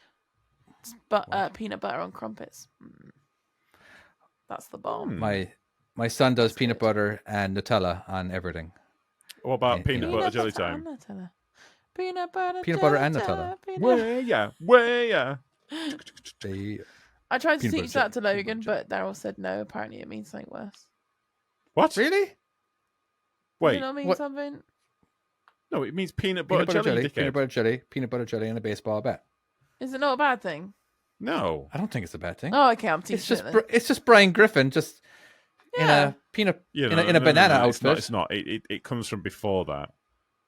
Peanut butter on crumpets. That's the bomb. My son does peanut butter and Nutella on everything. What about peanut butter jelly time? Peanut butter and Nutella. Where ya? I tried to teach that to Logan, but Daryl said no. Apparently, it means something worse. What? Really? Wait. Does it not mean something? No, it means peanut butter jelly. Peanut butter jelly, and a baseball bat. Is it not a bad thing? No, I don't think it's a bad thing. Oh, okay, I'm teaching it's just Brian Griffin in a peanut in a banana outfit. It's not. It comes from before that.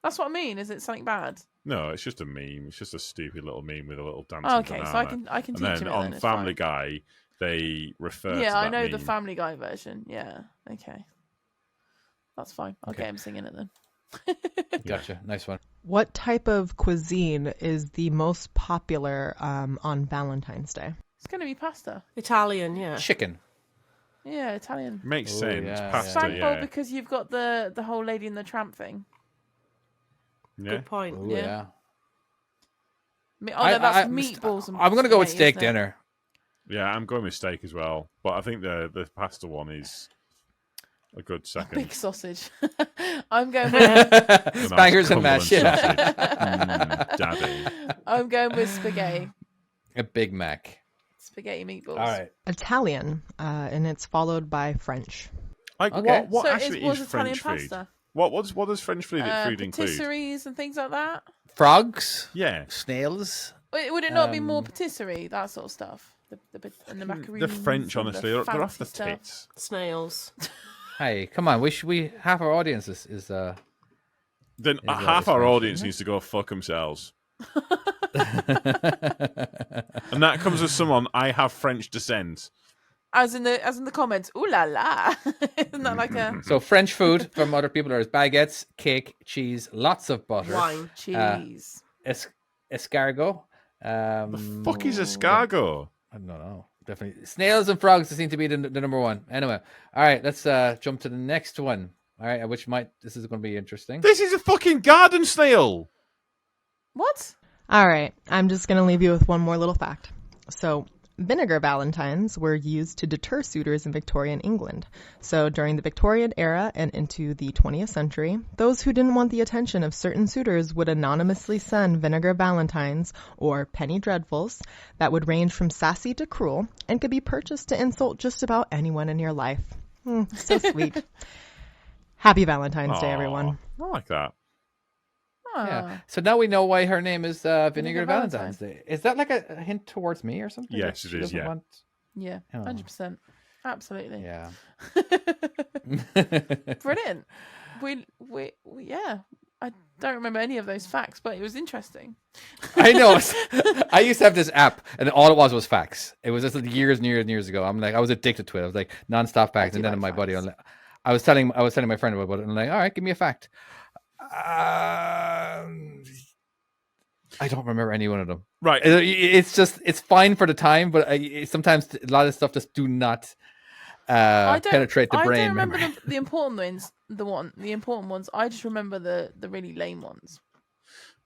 That's what I mean. Is it something bad? No, it's just a meme. It's just a stupid little meme with a little dancing okay, banana. so I can teach and him then it. on Family Guy, they refer to that I know meme. the Family Guy version. Yeah, okay. That's fine. I'll get him singing it then. Gotcha. Nice one. What type of cuisine is the most popular on Valentine's Day? It's going to be pasta. Italian, yeah. Chicken. Yeah, Italian. Makes sense. Yeah, Pasta, Spank because you've got the whole Lady and the Tramp thing. Yeah. Good point. Ooh, yeah. That's meatballs. And I'm going to go with spaghetti, steak isn't it? dinner. Yeah, I'm going with steak as well. But I think the pasta one is a good second. Big sausage. I'm going with Bangers and mash. Daddy. I'm going with spaghetti. A Big Mac. Spaghetti meatballs. All right. Italian, and it's followed by French. Like Okay. what so actually was is Italian French food? pasta. What does French food include? Patisseries and things like that. Frogs. Yeah. Snails. Would it not be more patisserie, that sort of stuff? And the macaroons. The French, and honestly, the they're off the fancy stuff. tits. Snails. Hey, come on. We half our audience is Then that half is our French, audience isn't it? needs to go fuck themselves. And that comes as someone I have French descent. As in the comments, ooh la la. Isn't that like a So French food from other people are baguettes, cake, cheese, lots of butter, Wine. cheese? escargot. The fuck is escargot? I don't know. Definitely snails and frogs seem to be the number one. Anyway, all right, let's jump to the next one. All right, this is going to be interesting. This is a fucking garden snail. What? All right, I'm just going to leave you with one more little fact. So, vinegar valentines were used to deter suitors in Victorian England. So, during the Victorian era and into the 20th century, those who didn't want the attention of certain suitors would anonymously send vinegar valentines, or penny dreadfuls, that would range from sassy to cruel and could be purchased to insult just about anyone in your life. So sweet. Happy Valentine's Day, everyone. I like that. Yeah. So now we know why her name is Vinegar Valentine. Valentine's Day. Is that like a hint towards me or something? Yes, That it she is, doesn't yeah. want- Yeah, 100%. Absolutely. Yeah. Brilliant. We yeah. I don't remember any of those facts, but it was interesting. I know. I used to have this app, and all it was facts. It was just like years and years and years ago. I was addicted to it. I was like nonstop facts, and then like my buddy, facts. I was telling my friend about it, and I'm like, all right, give me a fact. I don't remember any one of them. Right. It's fine for the time, but sometimes a lot of stuff just do not penetrate the brain. I don't remember memory. the important ones. The important ones. I just remember the really lame ones.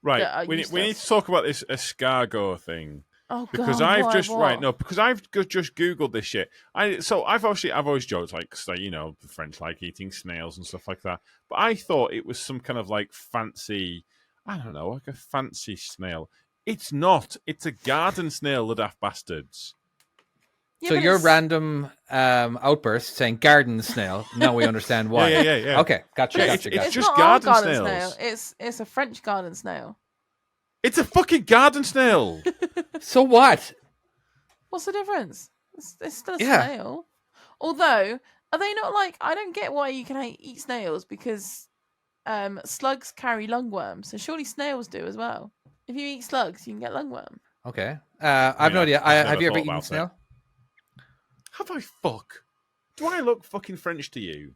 Right. that are We need useless. to talk about this escargot thing. Oh god. Because because I've just Googled this shit. I've always joked like the French like eating snails and stuff like that. But I thought it was some kind of like fancy, I don't know, like a fancy snail. It's not. It's a garden snail, the daft bastards. Yeah, So but your it's- random outburst saying garden snail. Now we understand why. Yeah. Okay, gotcha. It's just not our garden snail. snails. It's a French garden snail. It's a fucking garden snail. So what? What's the difference? It's still a Yeah. snail. Although, are they not like? I don't get why you can eat snails because slugs carry lungworms. So surely snails do as well. If you eat slugs, you can get lungworm. Okay. I've no idea. I've Have never you ever thought eaten about snail? Have I fuck? Do I look fucking French to you?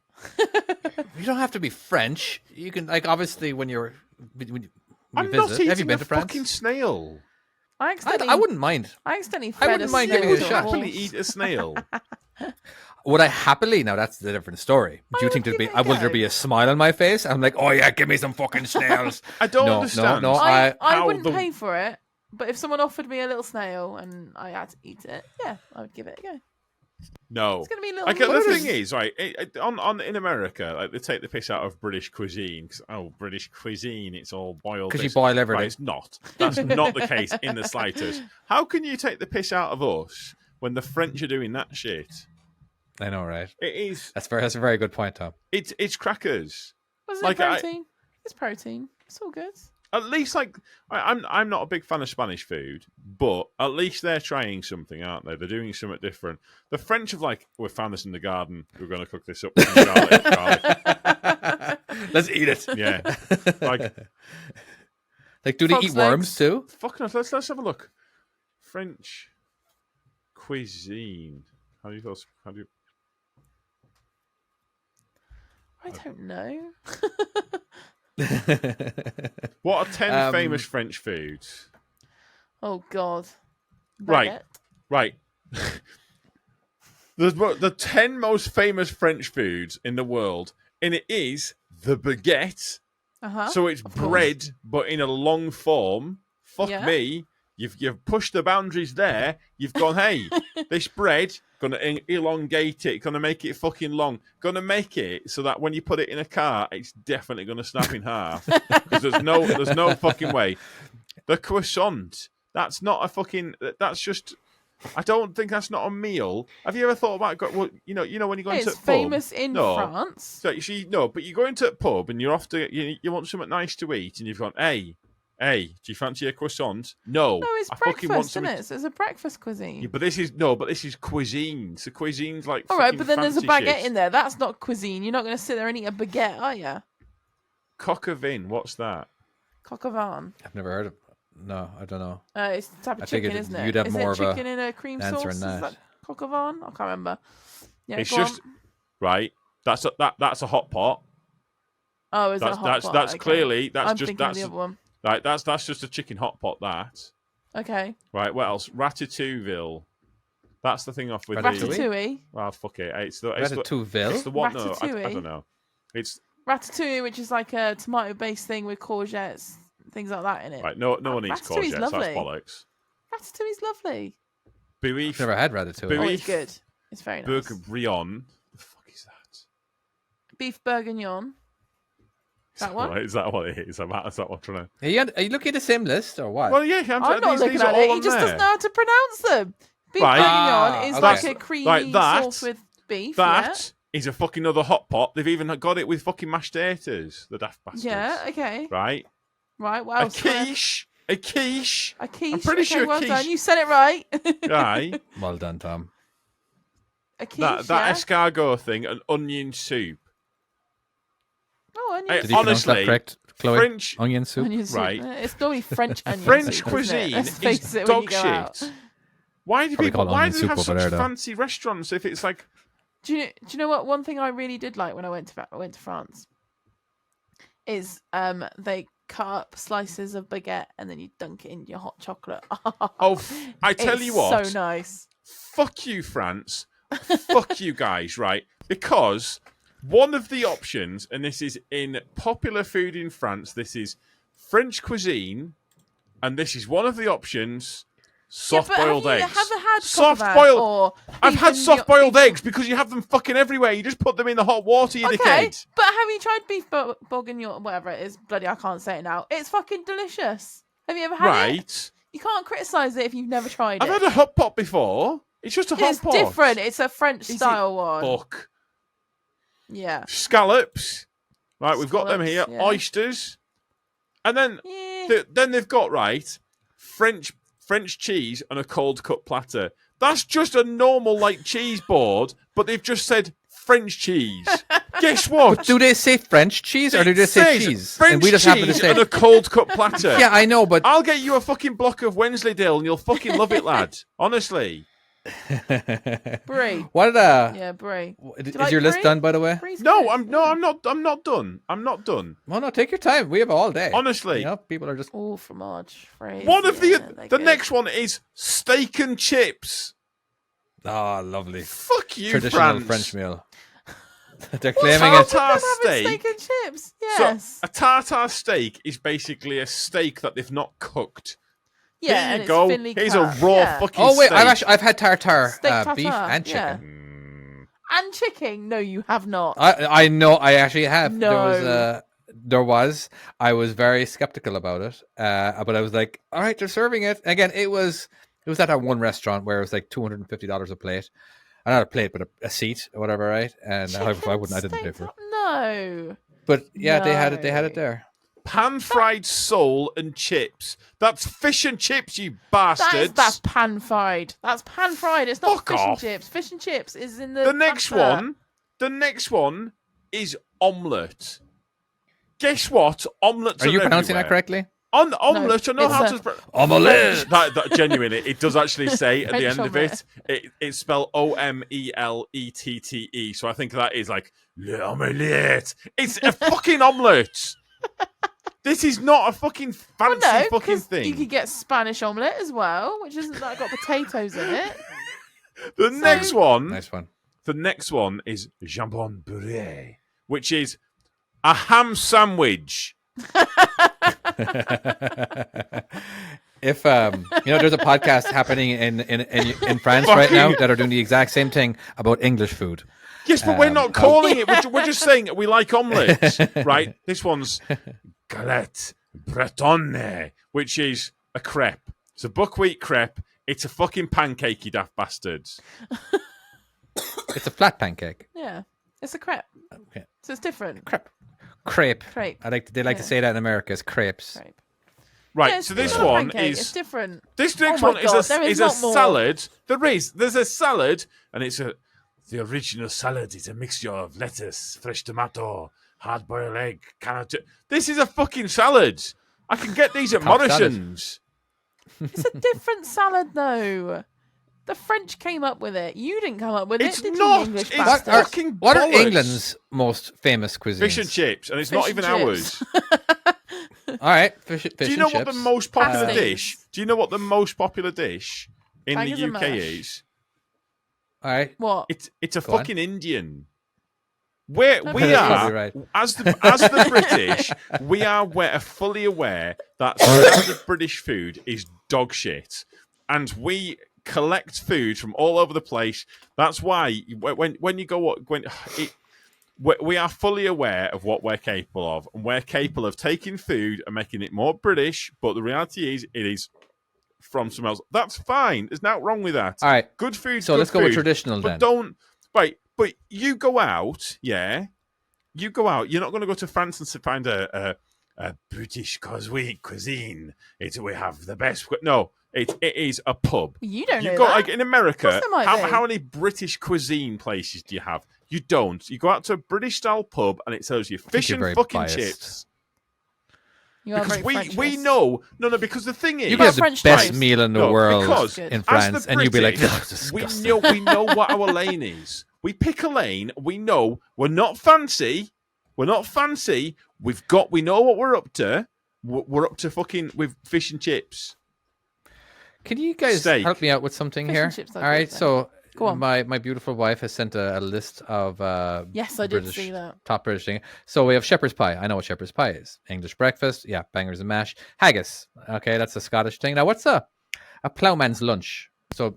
You don't have to be French. You can obviously when you I'm visit. not eating Have you been a to France? fucking snail. I I wouldn't mind. I accidentally I fed wouldn't a mind snail giving it a to shot. horse. Happily eat a snail. would I happily? Now that's the different story. Do you would think give it a will there go. be a smile on my face? I'm like, oh yeah, give me some fucking snails. I don't No, understand. No, I how wouldn't the- pay for it, but if someone offered me a little snail and I had to eat it, yeah, I would give it a go. No. It's gonna be a little. Like, the noodles. thing is, right, in America, like, they take the piss out of British cuisine. 'Cause, British cuisine, it's all boiled. Because you this. boil everything. Right, it's not. That's not the case in the slightest. How can you take the piss out of us when the French are doing that shit? I know, right? It is. That's a very good point, Tom. It's crackers. Was like, it protein? It's protein. It's all good. At least, like, I'm not a big fan of Spanish food, but at least they're trying something, aren't they? They're doing something different. The French have, like, we found this in the garden. We're going to cook this up with some garlic. Let's eat it. Yeah. Like, do they Frog's eat worms legs. too? fuck knows. Let's have a look. French cuisine. How do you? I don't know. What are 10 Um, famous French foods? Oh God. Right. Baguette. Right. The 10 most famous French foods in the world, and it is the baguette. Uh-huh. So it's of course. bread, but in a long form. Fuck Yeah. me. You've pushed the boundaries there. You've gone, hey, this bread, gonna elongate it, gonna make it fucking long, gonna make it so that when you put it in a car, it's definitely gonna snap in half. Because there's no fucking way. The croissant, that's not a fucking. That's just. I don't think that's not a meal. Have you ever thought about? Well, you know when you go into It's a pub. famous in No. France. So you see, no, but you go into a pub and you're off to you want something nice to eat, and you've gone, hey, do you fancy a croissant? No, No, it's I fucking want breakfast, isn't something. it? So it's a breakfast cuisine. Yeah, but this is cuisine. So cuisine's like. All right, fucking but then there's a fancy baguette shit. in there. That's not cuisine. You're not going to sit there and eat a baguette, are you? Coq au vin. What's that? Coq au vin. I've never heard of. No, I don't know. It's the type of I chicken, figured isn't it? you'd have Is more it of a chicken in a cream answer sauce? on Is that. that coq au vin? I can't remember. Yeah, It's go just on. right. That's a hot pot. Oh, is it a hot pot? That's Okay. clearly I'm just thinking of that's the other one. right. That's just a chicken hot pot. That Okay. right. What else? Ratatouille. That's the thing off with Ratatouille? the. Ratatouille. Well, fuck it. It's the Ratatouille. one. No, I Ratatouille. don't know. It's Ratatouille, which is like a tomato-based thing with courgettes, things like that in it. right. No one eats Ratatouille's courgettes. That's lovely. bollocks. Ratatouille's lovely. I've Beef. never had ratatouille. Oh, Beef. it's good. It's very nice. Bourguignon. The fuck is that? Beef bourguignon. That one? Is that what it is? Is that what I'm trying to? Are you looking at the same list or what? Well, yeah. I'm not these looking are at all it. He on just there. doesn't know how to pronounce them. Beef Right. bourguignon is okay. like a creamy Right, that- sauce with beef. That is a fucking other hot pot. They've even got it with fucking mashed potatoes. The daft bastards. Yeah. Yeah. Okay. Right. Right. What A else? quiche. A quiche. A quiche. I'm pretty okay, sure well quiche- done. You said it right. Right. Well done, Tom. A quiche. that yeah. escargot thing, an onion soup. Oh, onion Hey, Did soup. you pronounce that honestly, correct, Chloe? French Onion soup. Onion soup. Right. It's normally French onion French soup, isn't it? cuisine Let's face is it when you dog go shit. out. Why do Probably people? call it Why onion do they soup have over such there, though. fancy restaurants if it's like? Do you know what? One thing I really did like when I went to France is they cut up slices of baguette and then you dunk it in your hot chocolate. Oh, I tell It's you what. so nice. Fuck you, France. Fuck you guys, right? Because one of the options, and this is in popular food in France, this is French cuisine, and this is one of the options. Soft-boiled eggs. Have you ever had soft-boiled. or I've beef had and soft-boiled beef- eggs because you have them fucking everywhere. You just put them in the hot water, you Okay, dickhead. but have you tried beef bourguignon, whatever it is? Bloody, I can't say it now. It's fucking delicious. Have you ever had it? Right. You can't criticize it if you've never tried I've it. had a hot pot before. It's just a hot It's pot. different. It's a French Is it? style one. Fuck. Yeah. Scallops. Right, we've got them here. Scallops, yeah. Oysters. And then Yeah. then they've got, right, French cheese and a cold cut platter. That's just a normal, like, cheese board, but they've just said French cheese. Guess what? Do they say French cheese or do they It say says cheese? French And we just cheese happen to say. and a cold cut platter. Yeah, I know, but I'll get you a fucking block of Wensleydale and you'll fucking love it, lad. Honestly. Brie. what? Yeah, brie. Is you like your list brie? done, by the way? Brie's No, good. I'm not done. I'm not done. Well, no, take your time. We have all day. Honestly. You know, people are just. Oh, fromage. Fries. One of yeah, the they're good. next one is steak and chips. Oh, lovely. Fuck you, Traditional France. French meal. They're claiming it. Tartar Having steak. steak and chips. So Yes. a tartar steak is basically a steak that they've not cooked. yeah, Here and you it's go. thinly Here's cut. a raw yeah. fucking Oh wait, steak. I've had tartar Steak beef tartare, and yeah. chicken. And chicken. No, you have not. I know. I actually have. No. There was. I was very skeptical about it, but I was like, all right, they're serving it again. It was at that one restaurant where it was like $250 a plate. Not a plate, but a seat or whatever, right? And I didn't pay for it. No. But yeah, they had it. They had No. it there. Pan-fried sole and chips. That's fish and chips, you bastards. That's pan fried. That's pan fried. It's not Fuck fish off. and chips. Fish and chips is in the. The next batter. one is omelette. Guess what? Omelettes Are you pronouncing that everywhere. correctly? On omelette, I know it's how a- to. Omelette. That genuinely, it does actually say at the French end of it, it's spelled OMELETTE. So I think that is like l'omelette. It's a fucking omelette. This is not a fucking fancy Well, no, fucking 'cause thing. you could get Spanish omelette as well, which isn't that got potatoes in it. The next one, Nice one. the next one is jambon beurre, which is a ham sandwich. If there's a podcast happening in France right now that are doing the exact same thing about English food. Yes, but we're not calling it. We're just saying we like omelettes, right? This one's galette bretonne, which is a crepe. It's a buckwheat crepe. It's a fucking pancake, you daft bastards. It's a flat pancake. Yeah, it's a crepe, Okay. so it's different. Crepe. Crepe. They like to say that in America as crepes. Crepe. Right, Yeah, so it's this not a one pancake, is it's different. this next Oh my one God, is there is a not more. salad. There's a salad, and the original salad is a mixture of lettuce, fresh tomato, hard-boiled egg, This is a fucking salad. I can get these at Top salad. Morrison's. It's a different salad, though. The French came up with it. You didn't come up with It's it, did not. you, English It's bastard? fucking What are bollocks. England's most famous cuisines? Fish and chips, and it's Fish not and even chips. ours. All right, fish Do you know and what the chips. most popular Pasties. dish? Do you know what the most popular dish in Bangers the and UK mash. is? All right. What? It's a Go on. fucking Indian. We That's probably are right. as the British, we're fully aware that standard British food is dog shit, and we collect food from all over the place. That's why when you go we are fully aware of what we're capable of, and we're capable of taking food and making it more British. But the reality is, it is from somewhere else. That's fine. There's nothing wrong with that. All right. Good food. So good let's go with food. traditional But then. don't right. But you go out, yeah. You go out. You're not going to go to France and find a British cuisine. We have the best. No, it is a pub. You don't You know go that. like in America. Of course there might be. How many British cuisine places do you have? You don't. You go out to a British style pub and it sells you fish you're and very fucking biased. chips. You are Because very we Frenchist. know no because the thing is You got can have the French best toast. meal in the No, world because in as the France, and you'd be like, British, "Oh, it's we disgusting." know what our lane is. We pick a lane. We know we're not fancy. We're not fancy. We know what we're up to. We're up to fucking with fish and chips. Can you guys Steak. help me out with something Fish here? and chips are All right, good then. so Go on. my beautiful wife has sent a list of Yes, I did British, see that. top British thing. So we have shepherd's pie. I know what shepherd's pie is. English breakfast, yeah, bangers and mash. Haggis, okay, that's a Scottish thing. Now, what's a ploughman's lunch? So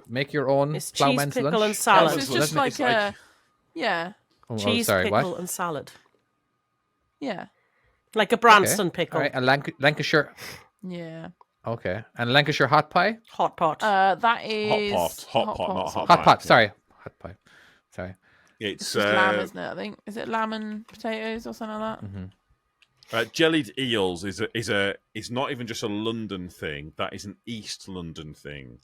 make your own It's cheese, ploughman's pickle, lunch. and salad. So it's Well, just isn't it? like It's like- yeah, Cheese, sorry, pickle, what? and salad. yeah, Like a Branston All pickle. right, and Lancashire. yeah. Okay, and Lancashire hot pie. Hot pot. That is Hot pot, not hot Hot pot. yeah. Sorry, hot pie. Sorry. It's It's just lamb, isn't it? I think is it lamb and potatoes or something like that. Mm-hmm. Jellied eels is not even just a London thing. That is an East London thing.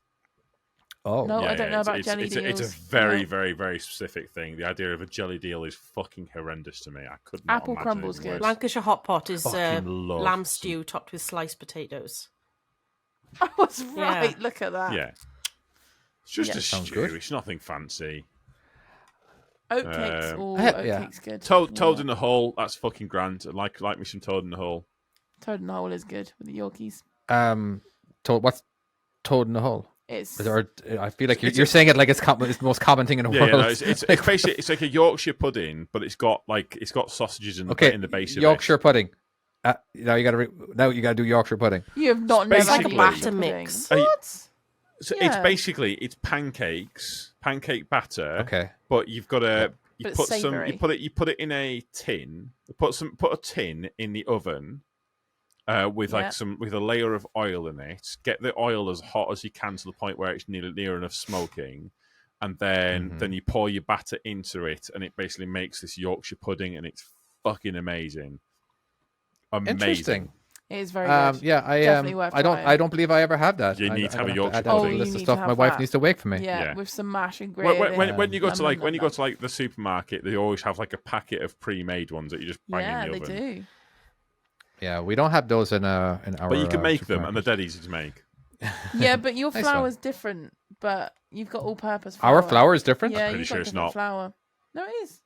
Oh, No, I don't know about it's, jellied it's a eels. very, No. very, very specific thing. The idea of a jellied eel is fucking horrendous to me. I could not Apple imagine crumble's anything good. worse. Lancashire hot pot is Fucking love lamb some- stew topped with sliced potatoes. I was right. Look at that. Yeah. It's just Yeah. a Sounds stew. good. It's nothing fancy. Oatcakes. Oh, yeah. oatcakes good. Toad Yeah. in the hole. That's fucking grand. I like me some toad in the hole. Toad in the hole is good with the Yorkies. what's toad in the hole? It's Or I feel like you're saying it like it's the most common thing in the world. No, it's basically it's like a Yorkshire pudding, but it's got sausages in the base of Yorkshire it. pudding. Now you got to do Yorkshire pudding. you have not It's never like a had batter Yorkshire mix. pudding. What? So Yeah. it's pancake batter. Okay. But you've got to But it's savoury. you put it in a tin. Put a tin in the oven. With with a layer of oil in it. Get the oil as hot as you can to the point where it's near enough smoking, and then you pour your batter into it, and it basically makes this Yorkshire pudding, and it's fucking amazing. Amazing. Interesting. It is very good. Yeah, Definitely worth I trying. don't believe I ever have that. You need to have a Yorkshire add that to pudding. the Oh, list you of need stuff to my have wife that. needs to wake for me. Yeah, with some mash and gravy. When you go to lemon when you go and to the supermarket, they always have like a packet of pre-made ones that you just bang in the they oven. do. Yeah, we don't have those in our. But you can make them, and they're supermarket. dead easy to make. Yeah, but your Nice flour's one. different. But you've got all-purpose flour. Our flour is different. Yeah, Pretty you've sure got it's different not. flour. No, it is.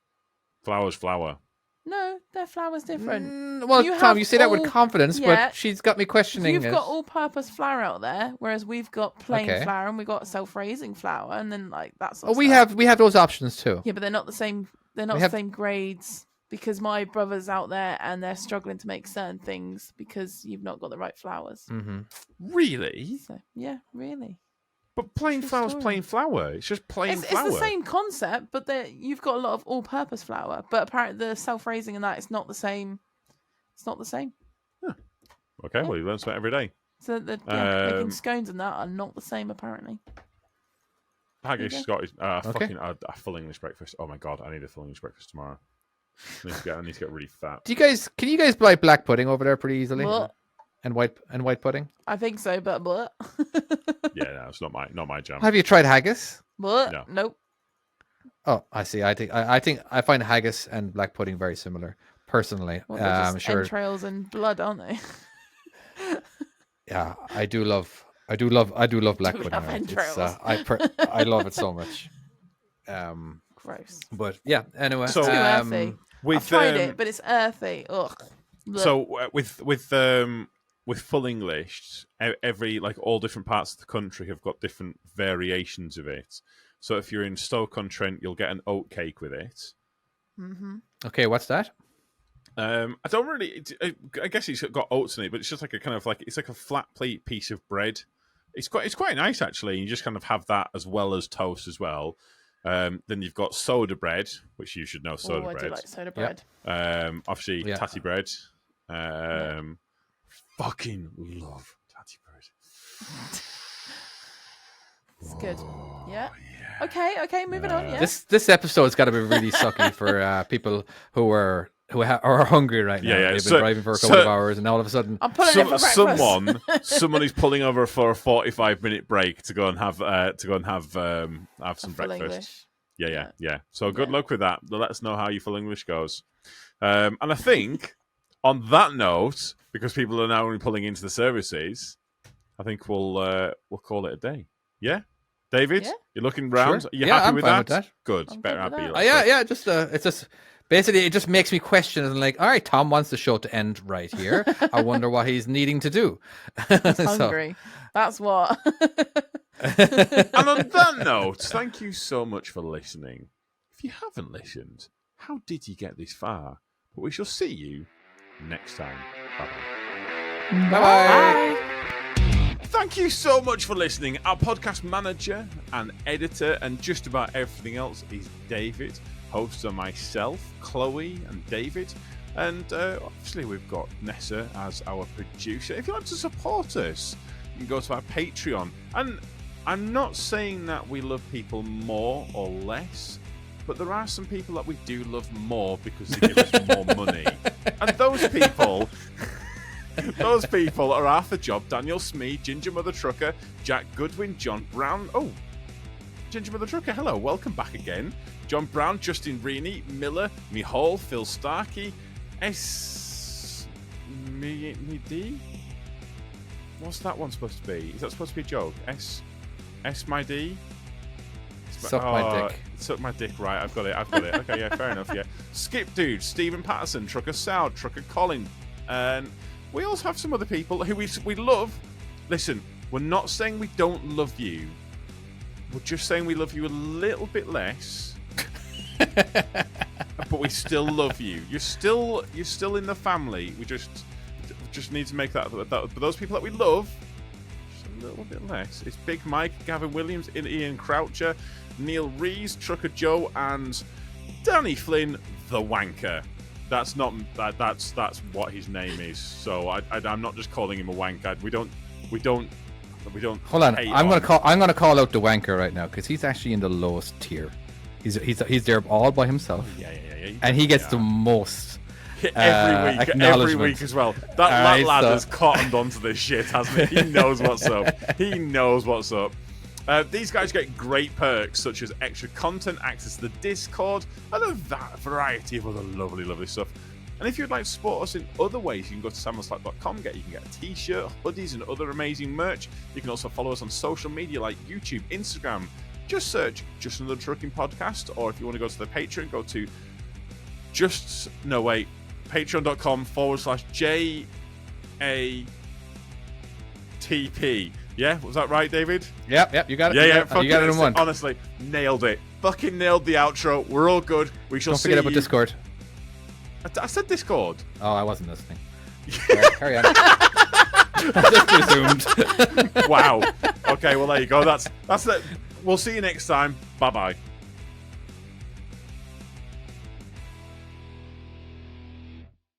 Flour's flour. No, their flour's different. Well, You Tom, have you say that with all- confidence, yeah. but she's got me questioning You've it. got all-purpose flour out there, whereas we've got plain Okay. flour and we've got self-raising flour, and then like that's. Oh, we have those options too. Yeah, but they're not the same. They're not We the have- same grades because my brother's out there and they're struggling to make certain things because you've not got the right flours. Mm-hmm. Really? So yeah, really. But plain True flour's story. plain flour. It's just plain It's flour. the same concept, but you've got a lot of all-purpose flour. But apparently, the self-raising and that it's not the same. It's not the same. Okay, well, you learn something every day. So the Um, making scones and that are not the same apparently. Haggis Okay. Scottish, Okay. fucking a full English breakfast. Oh my god, I need a full English breakfast tomorrow. I need to get really fat. Can you guys buy black pudding over there pretty easily? But And white pudding? I think so, but Yeah, no, it's not my jam. Have you tried haggis? No. nope. Oh, I see. I think I find haggis and black pudding very similar personally. Well, they're just Sure. entrails and blood, aren't they? Yeah, I do love black pudding. love right? It's, entrails. I love it so much. Gross. But yeah. Anyway, So, Too earthy. With I've tried it, but it's earthy. Ugh. Blech. so with full English, every all different parts of the country have got different variations of it. So if you're in Stoke-on-Trent, you'll get an oat cake with it. okay, what's that? I don't really. I guess it's got oats in it, but it's just like a kind of it's like a flat plate piece of bread. It's quite nice actually. You just kind of have that as well as toast as well. Then you've got soda bread, which you should know soda I bread. do like soda Yep. bread. Obviously Yeah. tatty bread. Fucking love tatty bread. It's good. Yeah. Okay, moving on. Yeah. This episode's got to be really sucky for people who are hungry right now. Yeah. They've So- been driving for a couple of hours, and all of a sudden, I'm pulling it for breakfast. Someone who's pulling over for a 45-minute break to go and have some Full breakfast. English. Yeah. So good Yeah. luck with that. Let us know how your full English goes. And I think on that note, because people are now only pulling into the services, I think we'll call it a day. Yeah, Yeah. David, you're looking round. Sure. Are you Yeah, happy I'm with fine that? with that. Good. I'm Better good with happy. that. yeah. Just it's just basically it just makes me question and like, all right, Tom wants the show to end right here. I wonder what he's needing to do. Hungry. That's what. And on that note, thank you so much for listening. If you haven't listened, how did you get this far? But we shall see you next time. Bye-bye. Bye. Thank you so much for listening. Our podcast manager and editor and just about everything else is David. Hosts are myself, Chloe, and David. And obviously we've got Nessa as our producer. If you'd like to support us, you can go to our Patreon. And I'm not saying that we love people more or less, but there are some people that we do love more because they give us more money. And those people are Arthur Job, Daniel Smee, Ginger Mother Trucker, Jack Goodwin, John Brown. Oh, Ginger Mother Trucker, hello, welcome back again. John Brown, Justin Reaney, Miller, Mihal, Phil Starkey, D. What's that one supposed to be? Is that supposed to be a joke? S my D? Suck my dick. Suck my dick, right, I've got it. Okay, yeah, fair enough, yeah. Skip Dude, Stephen Patterson, Trucker Sow, Trucker Colin. And we also have some other people who we love. Listen, We're not saying we don't love you. We're just saying we love you a little bit less. But we still love you. You're still in the family. We just need to make that. But those people that we love, just a little bit less. It's Big Mike, Gavin Williams, Ian Croucher, Neil Rees, Trucker Joe, and Danny Flynn, the Wanker. That's not that's what his name is. So I'm not just calling him a wanker. We don't. Hold on. I'm gonna call out the Wanker right now because he's actually in the lowest tier. He's there all by himself. Yeah. And he gets the most every week as well. That lad has cottoned onto this shit, hasn't he? He knows what's up. These guys get great perks such as extra content, access to the Discord, and a variety of other lovely stuff. And if you'd like to support us in other ways, you can go to samuelslack.com. You can get a t-shirt, hoodies, and other amazing merch. You can also follow us on social media like YouTube, Instagram. Just search Just Another Trucking Podcast, or if you want to go to the Patreon, go to patreon.com/JATP. Yeah, was that right, David? Yep, you got it. Yeah, you got it in one. Honestly, nailed it. Fucking nailed the outro. We're all good. We shall see. Don't forget about Discord. I said Discord. Oh, I wasn't listening. Carry on. I just presumed. Wow. Okay, well there you go. That's it. We'll see you next time. Bye bye.